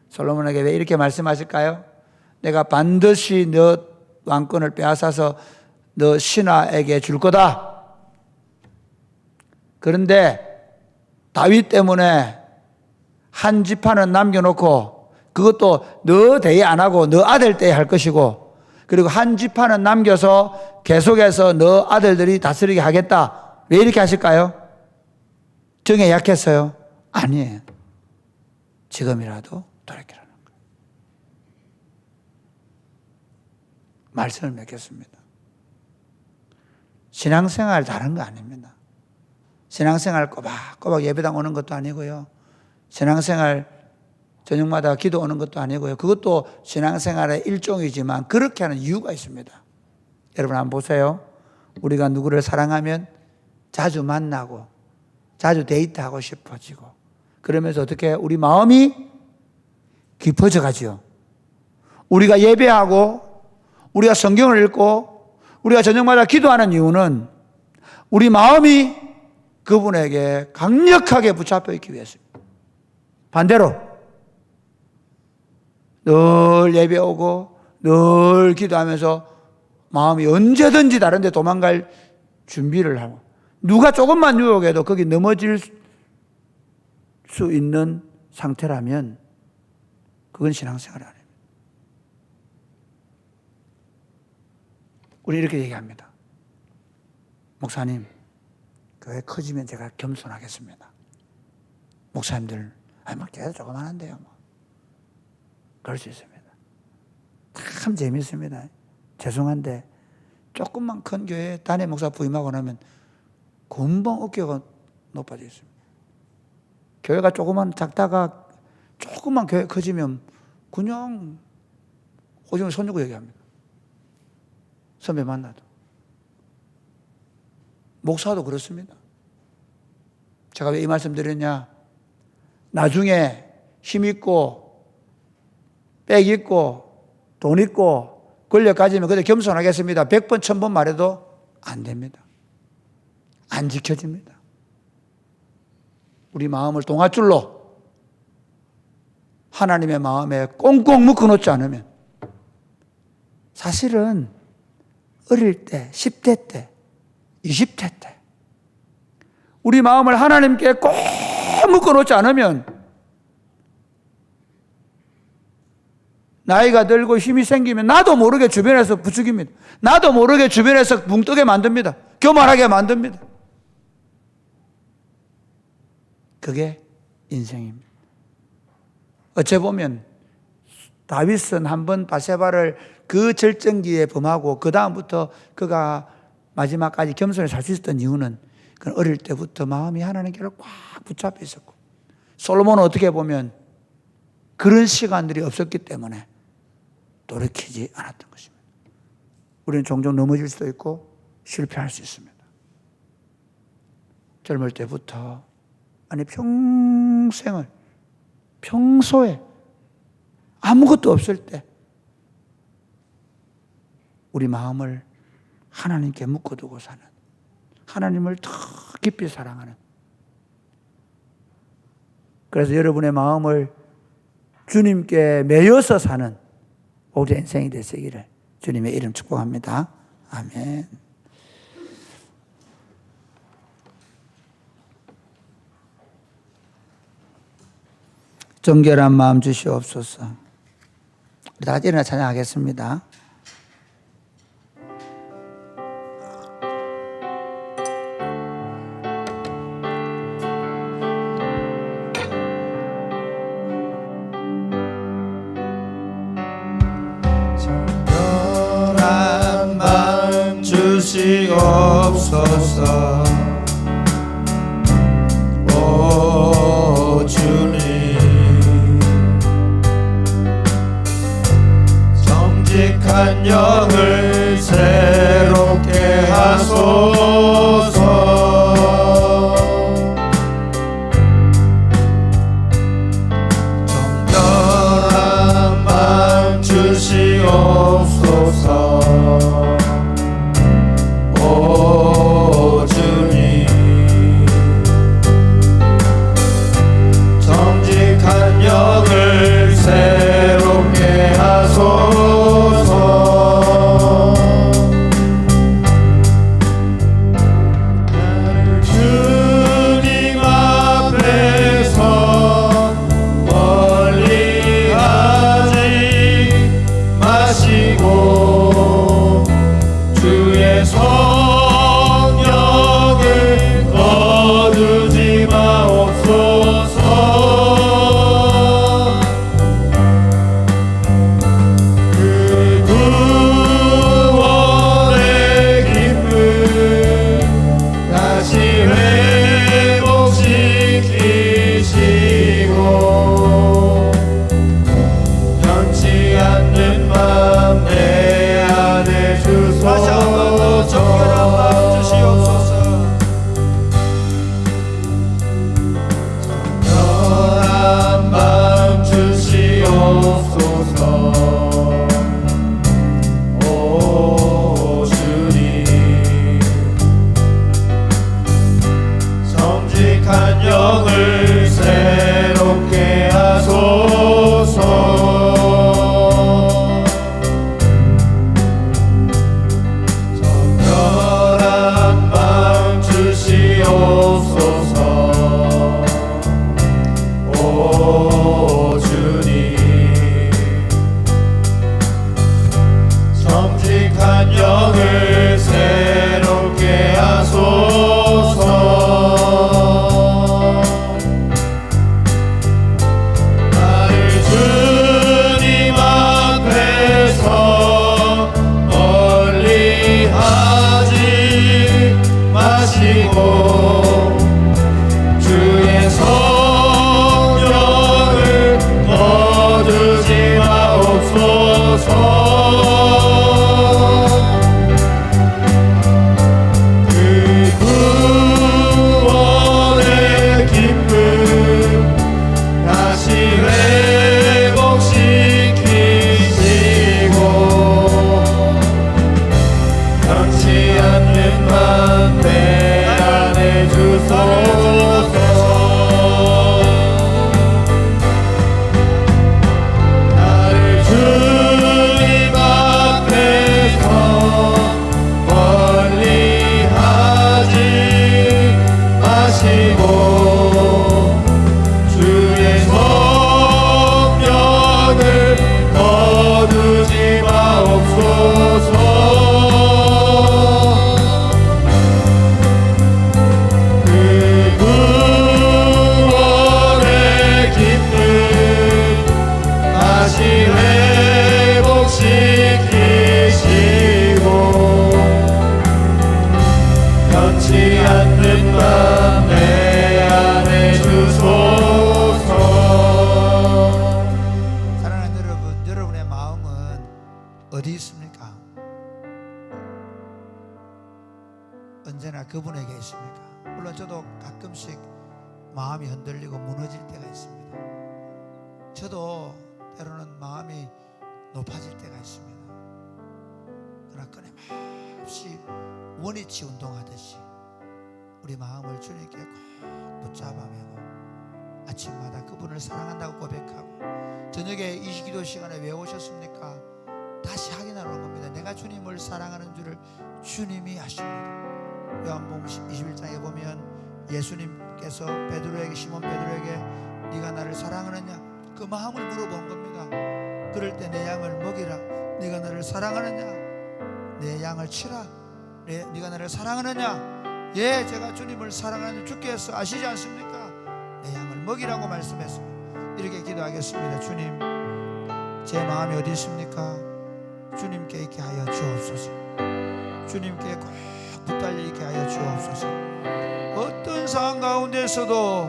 솔로몬에게 왜 이렇게 말씀하실까요? 내가 반드시 너 왕권을 빼앗아서 너 신하에게 줄 거다. 그런데 다윗 때문에 한 지파는 남겨놓고 그것도 너 대에 안 하고 너 아들 때에 할 것이고 그리고 한 지파는 남겨서 계속해서 너 아들들이 다스리게 하겠다. 왜 이렇게 하실까요? 정에 약했어요? 아니에요. 지금이라도 돌이키라는 거예요. 말씀을 맺겠습니다. 신앙생활 다른 거 아닙니다. 신앙생활 꼬박꼬박 예배당 오는 것도 아니고요. 신앙생활 저녁마다 기도 오는 것도 아니고요. 그것도 신앙생활의 일종이지만 그렇게 하는 이유가 있습니다. 여러분 한번 보세요. 우리가 누구를 사랑하면 자주 만나고 자주 데이트하고 싶어지고 그러면서 어떻게 우리 마음이 깊어져 가죠. 우리가 예배하고 우리가 성경을 읽고 우리가 저녁마다 기도하는 이유는 우리 마음이 그분에게 강력하게 붙잡혀 있기 위해서입니다. 반대로 늘 예배 오고 늘 기도하면서 마음이 언제든지 다른 데 도망갈 준비를 하고 누가 조금만 유혹해도 거기 넘어질 수 있는 상태라면 그건 신앙생활이 아닙니다. 우리 이렇게 얘기합니다. 목사님, 교회 커지면 제가 겸손하겠습니다. 목사님들, 뭐 교회도 조그만한데요. 뭐. 그럴 수 있습니다. 참 재밌습니다. 죄송한데 조금만 큰 교회에 단임 목사 부임하고 나면 금방 어깨가 높아져 있습니다. 교회가 작다가 조금만 교회 커지면 그냥 오줌을 손 주고 얘기합니다. 선배 만나도. 목사도 그렇습니다. 제가 왜 이 말씀 드렸냐? 나중에 힘 있고 빽 있고 돈 있고 권력 가지면 그때 겸손하겠습니다. 100번 1000번 말해도 안 됩니다. 안 지켜집니다. 우리 마음을 동아줄로 하나님의 마음에 꽁꽁 묶어놓지 않으면 사실은 어릴 때 10대 때 20대 때 우리 마음을 하나님께 꼭 묶어놓지 않으면 나이가 들고 힘이 생기면 나도 모르게 주변에서 부추깁니다. 나도 모르게 주변에서 뭉뜨게 만듭니다. 교만하게 만듭니다. 그게 인생입니다. 어째 보면 다윗은 한번 바세바를 그 절정기에 범하고 그 다음부터 그가 마지막까지 겸손히 살 수 있었던 이유는 그 어릴 때부터 마음이 하나님께로 꽉 붙잡혀 있었고 솔로몬은 어떻게 보면 그런 시간들이 없었기 때문에 돌이키지 않았던 것입니다. 우리는 종종 넘어질 수도 있고 실패할 수 있습니다. 젊을 때부터 아니 평소에 아무것도 없을 때 우리 마음을 하나님께 묶어두고 사는, 하나님을 더 깊이 사랑하는, 그래서 여러분의 마음을 주님께 매여서 사는 우리 인생이 되시기를 주님의 이름 축복합니다. 아멘. 정결한 마음 주시옵소서. 우리 다 같이 일어나 찬양하겠습니다. 정결한 마음 주시옵소서. 오 주님, 정직한 영을 새롭게 하소서. 정결한 마음 주시옵소서. 오 주님, 정직한 영을 새롭게 하소서. 나를 주님 앞에서 멀리하지 마시고 주의 성령을 거두지 마옵소서. 그 구원의 기쁨 다시 회복시키시고 변치 않는 맘 내 안에 주소서. 다시 한번 더 정결한 마음 주시옵소서. 정결한 마음 주시옵소서. 오 주님, 정직한 영을 새롭게 하소서. 정결한 마음 주시옵소서. 오 주님, 정직한 영을 새롭게 하소서. 나를 주님 앞에서 멀리하지 마시고 주의 성령을 거두지 마옵소서. 그 구원의 기쁨 다시 회복시키시고 변치 않는 맘 내 안에 주소서. 나를 주님 앞에서 멀리하지 마시고 주의 성령을 거두지 마옵소서. 그 구원의 기쁨 다시 회복시키시고 변치 않는 맘 내 안에 주소서. 사랑하는 여러분, 여러분의 마음은 어디 있습니까? 언제나 그분에게 있습니까? 물론 저도 가끔씩 마음이 흔들리고 무너질 때가 있습니다. 저도 때로는 마음이 높아질 때가 있습니다. 그러나 끊임없이 원위치 운동하듯이 우리 마음을 주님께 꼭 붙잡아매고 아침마다 그분을 사랑한다고 고백하고 저녁에 이 기도 시간에 왜 오셨습니까? 다시 확인하러 온 겁니다. 내가 주님을 사랑하는 줄을 주님이 아십니다. 요한복음 21장에 보면 예수님께서 베드로에게, 시몬 베드로에게 네가 나를 사랑하느냐 그 마음을 물어본 겁니다. 그럴 때 내 양을 먹이라. 네가 나를 사랑하느냐? 내 양을 치라. 네가 나를 사랑하느냐? 예, 제가 주님을 사랑하는 주께서 아시지 않습니까? 내 양을 먹이라고 말씀했습니다. 이렇게 기도하겠습니다. 주님, 제 마음이 어디 있습니까? 주님께 있게 하여 주옵소서. 주님께 꼭 붙달려 있게 하여 주옵소서. 어떤 상황 가운데서도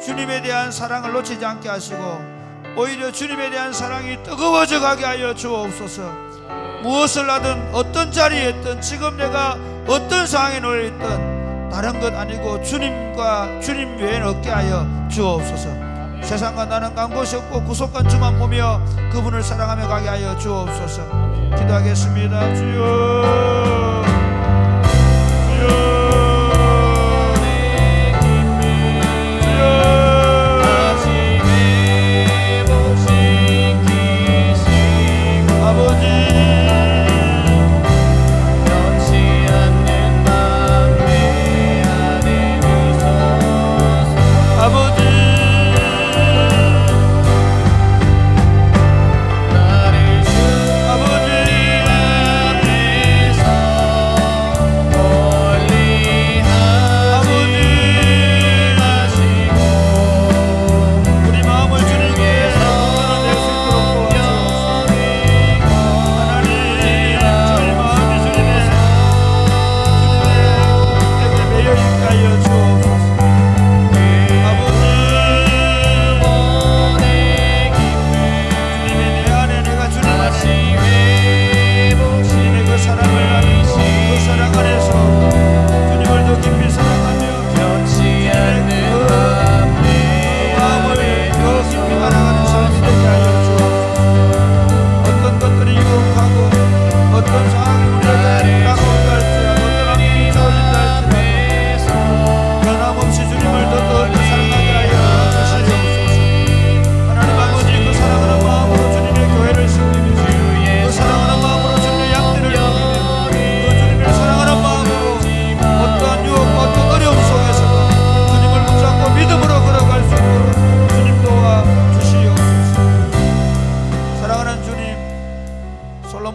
주님에 대한 사랑을 놓치지 않게 하시고 오히려 주님에 대한 사랑이 뜨거워져 가게 하여 주옵소서. 무엇을 하든 어떤 자리에 있든 지금 내가 어떤 상황에 놓여 있든 다른 것 아니고 주님과 주님 외에는 없게 하여 주옵소서. 세상과 나는 간 곳이 없고 구속한 주만 보며 그분을 사랑하며 가게 하여 주옵소서. 기도하겠습니다. 주여, 주여.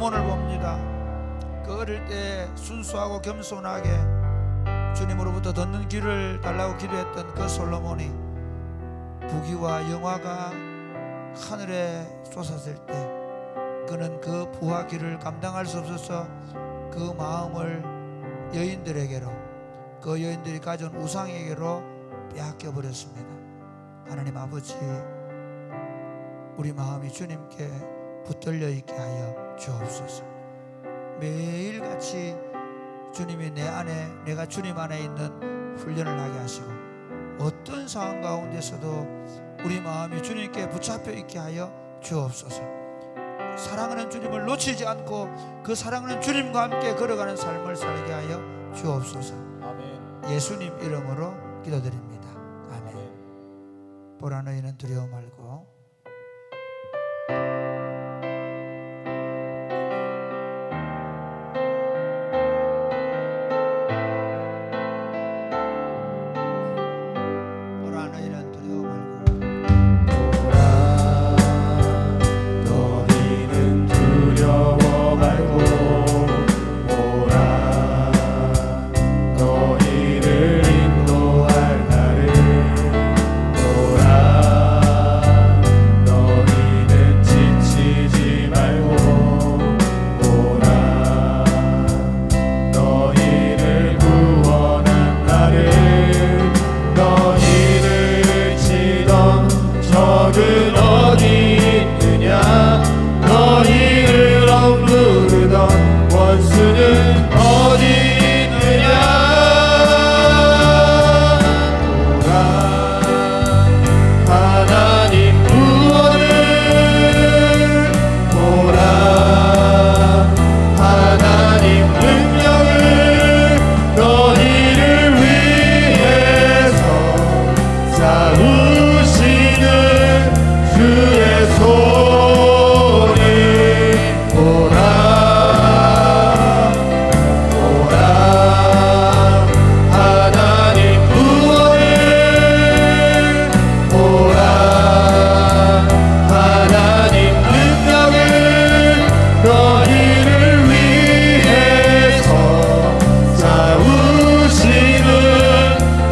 솔로몬을 봅니다. 그 어릴 때 순수하고 겸손하게 주님으로부터 듣는 귀를 달라고 기도했던 그 솔로몬이 부귀와 영화가 하늘에 쏟았을 때 그는 그 부와 귀를 감당할 수 없어서 그 마음을 여인들에게로, 그 여인들이 가져온 우상에게로 빼앗겨 버렸습니다. 하나님 아버지, 우리 마음이 주님께 붙들려 있게 하여 주옵소서. 매일같이 주님이 내 안에, 내가 주님 안에 있는 훈련을 하게 하시고 어떤 상황 가운데서도 우리 마음이 주님께 붙잡혀 있게 하여 주옵소서. 사랑하는 주님을 놓치지 않고 그 사랑하는 주님과 함께 걸어가는 삶을 살게 하여 주옵소서. 아멘. 예수님 이름으로 기도드립니다. 아멘. 보라 너희는 두려워 말고 하나님 구원을 주의 손이 오라 하나님 구원을 오라 하나님 능력을 너희를 위해서 싸우시는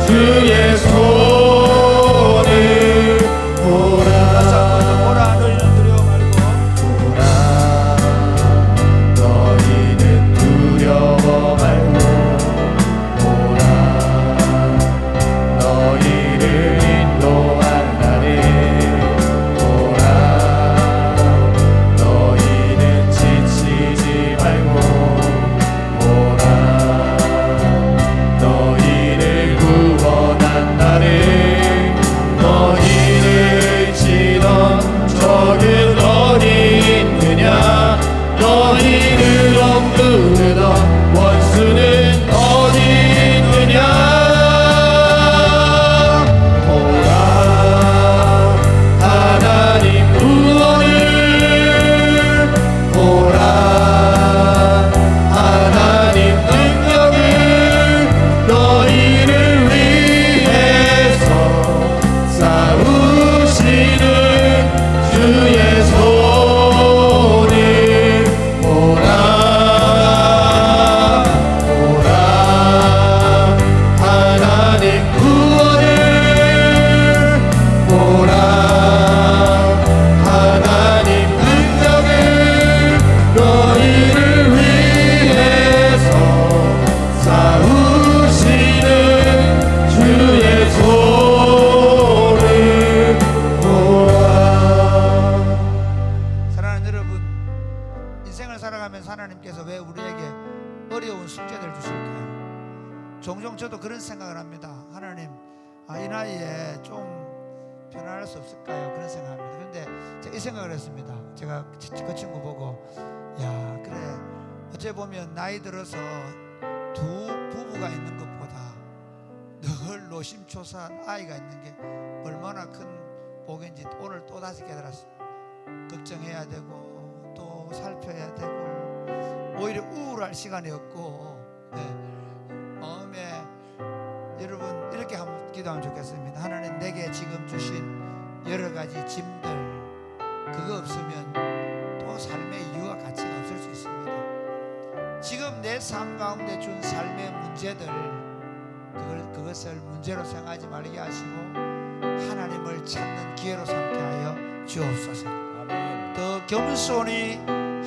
주의 손을 오라 다시 한번 더 오라 너희는 두려워 말고 오라 너희는 두려워 말고 오라 너희를 인도한 나를 오라 너희는 지치지 말고 오라 너희를 구원한 나를 너희를 치던 적은 어디 있느냐 너희를 억누르던 원수는 어디 있느냐 오라 하나님 구원을 오라 하나님 능력을 너희를 위해서 싸우시는 주의 손을 오라 오라 하나님 구원을 오라 하나님 능력을 너희를 위해서 싸우시는 주의 손을 오라 사랑하는 여러분, 인생을 살아가면서 하나님께서 왜 우리에게 어려운 숙제를 주실까요? 종종 저도 그런 생각을 합니다. 하나님, 이 나이에 좀 편안할 수 없을까요? 그런 생각합니다. 그런데 제가 이 생각을 했습니다. 제가 그 친구 보고 야 그래 어째 보면 나이 들어서 두 부부가 있는 것보다 늘 노심초사한 아이가 있는 게 얼마나 큰 복인지 오늘 또다시 깨달았습니다. 걱정해야 되고 또 살펴야 되고 오히려 우울할 시간이 없고 마음에 여러분 이렇게 한번 기도하면 좋겠습니다. 하나님 내게 지금 주신 여러 가지 짐들 그거 없으면 또 삶의 이유와 가치가 없을 수 있습니다. 지금 내 삶 가운데 준 삶의 문제들 그것을 문제로 생각하지 말게 하시고 하나님을 찾는 기회로 삼게 하여 주옵소서. 아멘. 더 겸손히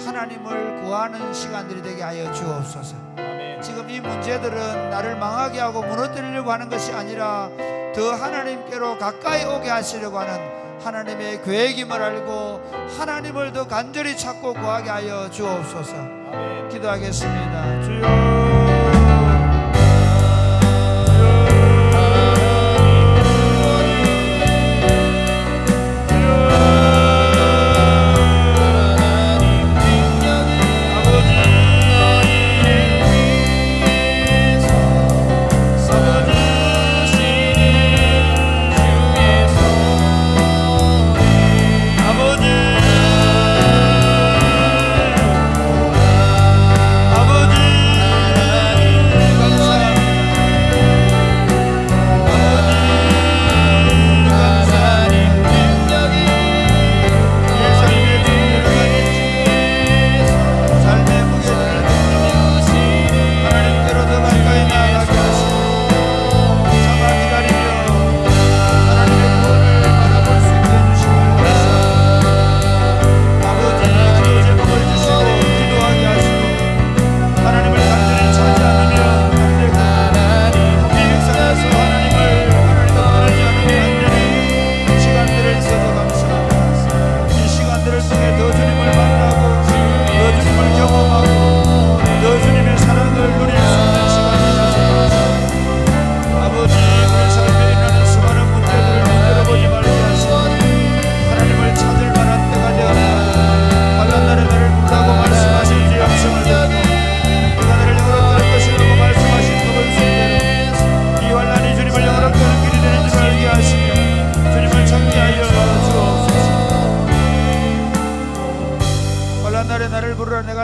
하나님을 구하는 시간들이 되게 하여 주옵소서. 아멘. 지금 이 문제들은 나를 망하게 하고 무너뜨리려고 하는 것이 아니라 더 하나님께로 가까이 오게 하시려고 하는 하나님의 계획임을 알고 하나님을 더 간절히 찾고 구하게 하여 주옵소서. 아멘. 기도하겠습니다. 주여 아버지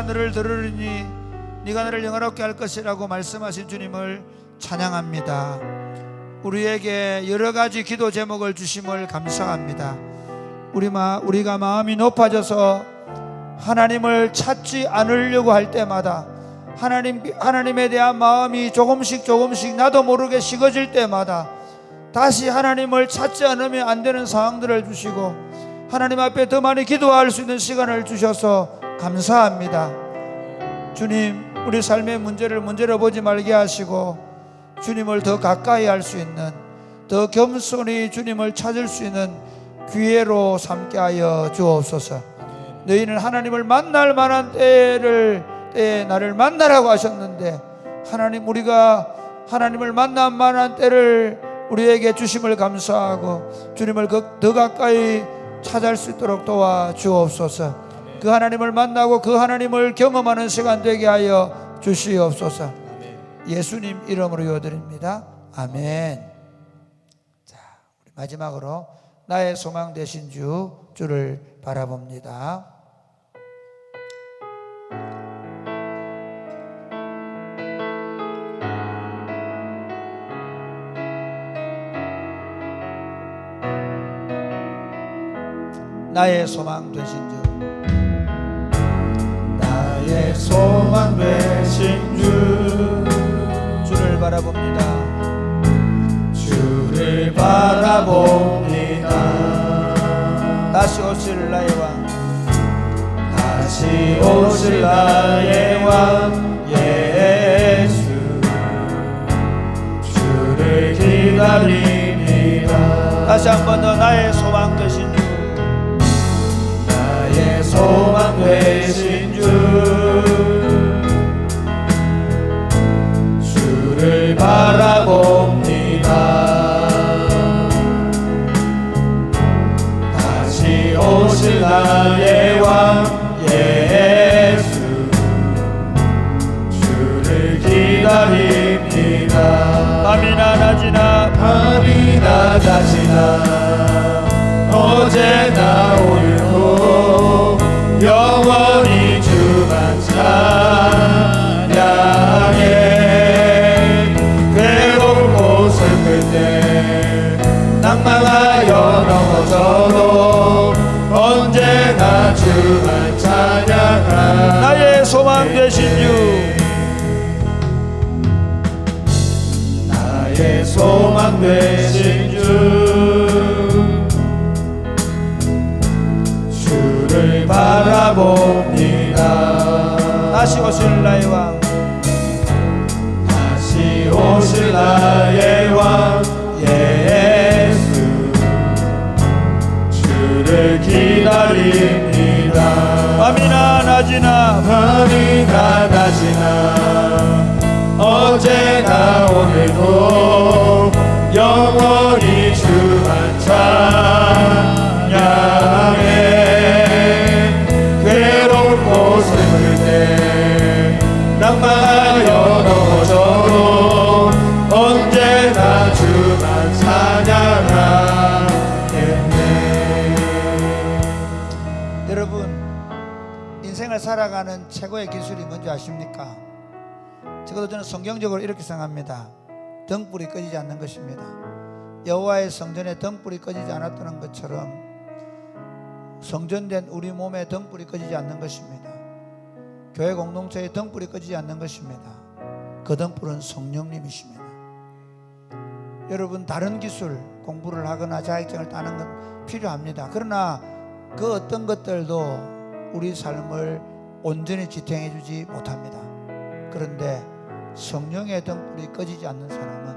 너를 들으리니 네가 너를 영화롭게 할 것이라고 말씀하신 주님을 찬양합니다. 우리에게 여러 가지 기도 제목을 주심을 감사합니다. 우리가 마음이 높아져서 하나님을 찾지 않으려고 할 때마다 하나님에 대한 마음이 조금씩 나도 모르게 식어질 때마다 다시 하나님을 찾지 않으면 안 되는 상황들을 주시고 하나님 앞에 더 많이 기도할 수 있는 시간을 주셔서 감사합니다. 주님, 우리 삶의 문제를 보지 말게 하시고 주님을 더 가까이 할 수 있는, 더 겸손히 주님을 찾을 수 있는 기회로 삼게 하여 주옵소서. 너희는 하나님을 만날 만한 때에 나를 만나라고 하셨는데 하나님, 우리가 하나님을 만날 만한 때를 우리에게 주심을 감사하고 주님을 더 가까이 찾을 수 있도록 도와 주옵소서. 그 하나님을 만나고 그 하나님을 경험하는 시간 되게 하여 주시옵소서. 예수님 이름으로 요드립니다. 아멘. 자, 우리 마지막으로 나의 소망 되신 주를 바라봅니다. 나의 소망 되신 주, 나의 소망 되신 주를 바라봅니다. 주를 바라봅니다. 다시 오실 나의 왕, 다시 오실 나의 왕 예수, 주를 기다립니다. 다시 한 번 더 나의 소망 되신 주, 나의 소망 되신 주, 주를 바라봅니다. 다시 오실 나의 왕 예수, 주를 기다립니다. 밤이나 낮이나 어제나 오늘도 영원히 주만 찬양해. 괴롭고 슬플 때 낭망하여 넘어져도 언제나 주만 찬양하. 나의 소망 되신 주, 나의 소망 되신 주, 주를 바라봅니다. 다시 오실 나의 왕, 다시 오실 나의 왕 예수, 주를 기다립니다. 밤이나 낮이나 어제나 오늘도 영원히 주만 찬양해. 괴롭고 슬플 때 낭만하여 넘어져도 언제나 주만 찬양하겠네. 여러분, 인생을 살아가는 최고의 기술이 뭔지 아십니까? 적어도 저는 성경적으로 이렇게 생각합니다. 등불이 꺼지지 않는 것입니다. 여호와의 성전에 등불이 꺼지지 않았다는 것처럼 성전된 우리 몸에 등불이 꺼지지 않는 것입니다. 교회 공동체에 등불이 꺼지지 않는 것입니다. 그 등불은 성령님이십니다. 여러분, 다른 기술, 공부를 하거나 자격증을 따는 건 필요합니다. 그러나 그 어떤 것들도 우리 삶을 온전히 지탱해 주지 못합니다. 그런데 성령의 등불이 꺼지지 않는 사람은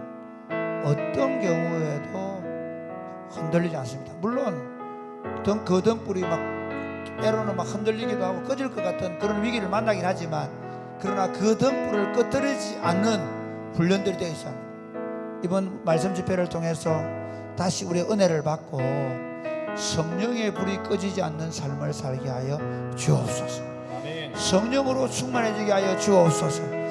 어떤 경우에도 흔들리지 않습니다. 물론 그 등불이 때로는 흔들리기도 하고 꺼질 것 같은 그런 위기를 만나긴 하지만, 그러나 그 등불을 꺼뜨리지 않는 훈련들이 되어 있습니다. 이번 말씀 집회를 통해서 다시 우리의 은혜를 받고 성령의 불이 꺼지지 않는 삶을 살게 하여 주옵소서. 성령으로 충만해지게 하여 주옵소서.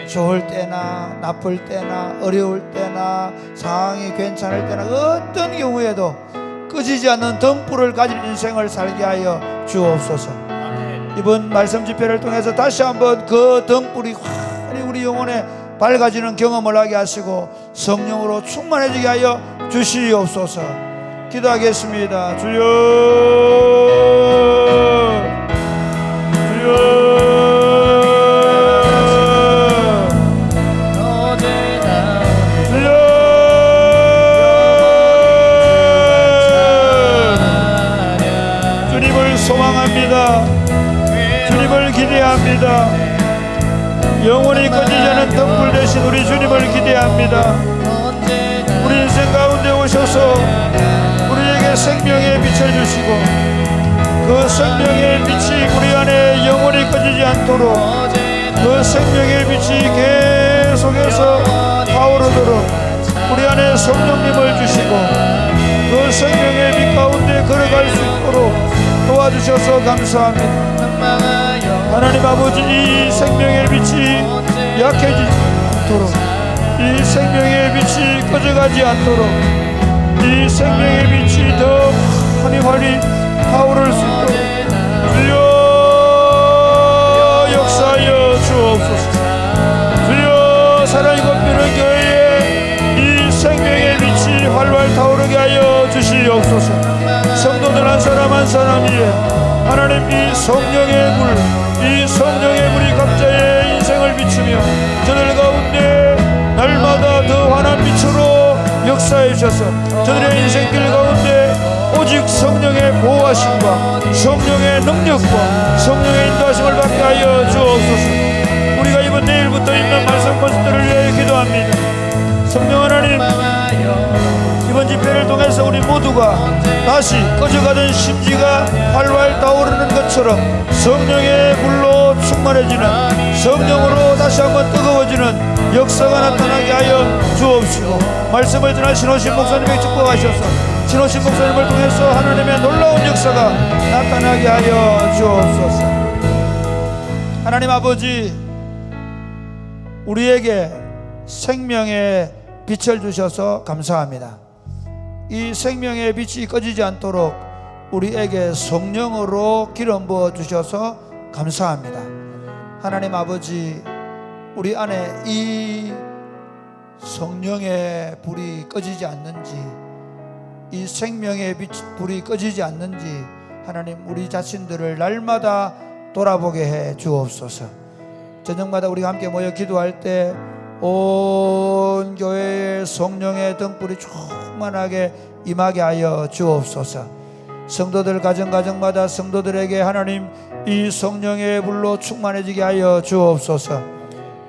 좋을 때나 나쁠 때나 어려울 때나 상황이 괜찮을 때나 어떤 경우에도 꺼지지 않는 등불을 가진 인생을 살게 하여 주옵소서. 이번 말씀 집회를 통해서 다시 한번 그 등불이 환히 우리 영혼에 밝아지는 경험을 하게 하시고 성령으로 충만해지게 하여 주시옵소서. 기도하겠습니다. 주여, 주여. 소망합니다. 주님을 기대합니다. 영원히 꺼지지 않은 등불 되신 우리 주님을 기대합니다. 우리 인생 가운데 오셔서 우리에게 생명의 빛을 주시고 그 생명의 빛이 우리 안에 영원히 꺼지지 않도록 그 생명의 빛이 계속해서 타오르도록 우리 안에 성령님을 주시고 그 생명의 빛 가운데 걸어갈 수 있도록 도와주셔서 감사합니다. 하나님 아버지, 이 생명의 빛이 약해지지 않도록, 이 생명의 빛이 꺼져가지 않도록, 이 생명의 빛이 더 환히 타오를 수 있도록 주여 역사하여 주옵소서. 주여 사랑이 곱비는 교회에 이 생명의 빛이 활활 타오르게 하여 주시옵소서. 성도들 한 사람 한 사람 위에 하나님 이 성령의 불, 이 성령의 불이 각자의 인생을 비추며 저들 가운데 날마다 더 환한 빛으로 역사해 주셔서 저들의 인생길 가운데 오직 성령의 보호하심과 성령의 능력과 성령의 인도하심을 받게 하여 주옵소서. 우리가 이번 내일부터 있는 말씀 콘서트를 위하여 기도합니다. 성령 하나님, 이번 집회를 통해서 우리 모두가 다시 꺼져가던 심지가 활활 타오르는 것처럼 성령의 불로 충만해지는, 성령으로 다시 한번 뜨거워지는 역사가 나타나게 하여 주옵시고, 말씀을 전한 신호신 목사님에게 축복하셔서 신호신 목사님을 통해서 하나님의 놀라운 역사가 나타나게 하여 주옵소서. 하나님 아버지, 우리에게 생명의 빛을 주셔서 감사합니다. 이 생명의 빛이 꺼지지 않도록 우리에게 성령으로 기름 부어 주셔서 감사합니다. 하나님 아버지, 우리 안에 이 성령의 불이 꺼지지 않는지, 이 생명의 불이 꺼지지 않는지 하나님 우리 자신들을 날마다 돌아보게 해 주옵소서. 저녁마다 우리가 함께 모여 기도할 때 온 교회의 성령의 등불이 충만하게 임하게 하여 주옵소서. 성도들 가정마다 성도들에게 하나님 이 성령의 불로 충만해지게 하여 주옵소서.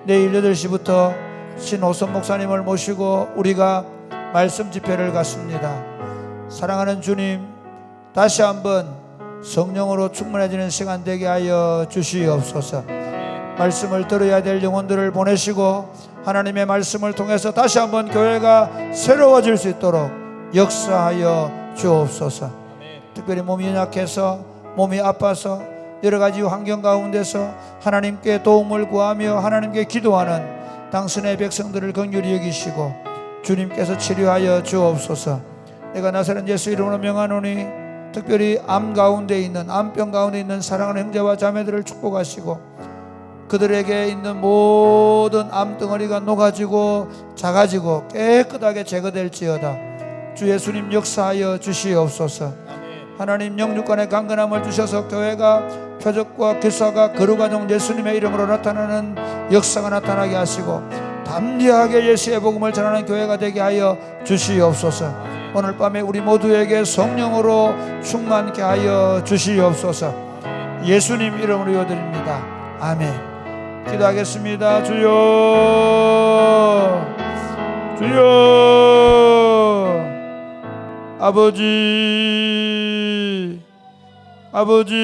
내일 8시부터 신호선 목사님을 모시고 우리가 말씀 집회를 갖습니다. 사랑하는 주님, 다시 한번 성령으로 충만해지는 시간 되게 하여 주시옵소서. 말씀을 들어야 될 영혼들을 보내시고 하나님의 말씀을 통해서 다시 한번 교회가 새로워질 수 있도록 역사하여 주옵소서. 특별히 몸이 연약해서, 몸이 아파서 여러 가지 환경 가운데서 하나님께 도움을 구하며 하나님께 기도하는 당신의 백성들을 긍휼히 여기시고 주님께서 치료하여 주옵소서. 내가 나사렛 예수 이름으로 명하노니 특별히 암 가운데 있는, 암병 가운데 있는 사랑하는 형제와 자매들을 축복하시고 그들에게 있는 모든 암덩어리가 녹아지고 작아지고 깨끗하게 제거될지어다. 주 예수님 역사하여 주시옵소서. 하나님 영육간의 강건함을 주셔서 교회가 표적과 기사가 거룩한 예수님의 이름으로 나타나는 역사가 나타나게 하시고 담대하게 예수의 복음을 전하는 교회가 되게 하여 주시옵소서. 오늘 밤에 우리 모두에게 성령으로 충만케 하여 주시옵소서. 예수님 이름으로 기도드립니다. 아멘. 기도하겠습니다. 주여, 주여. 아버지, 아버지,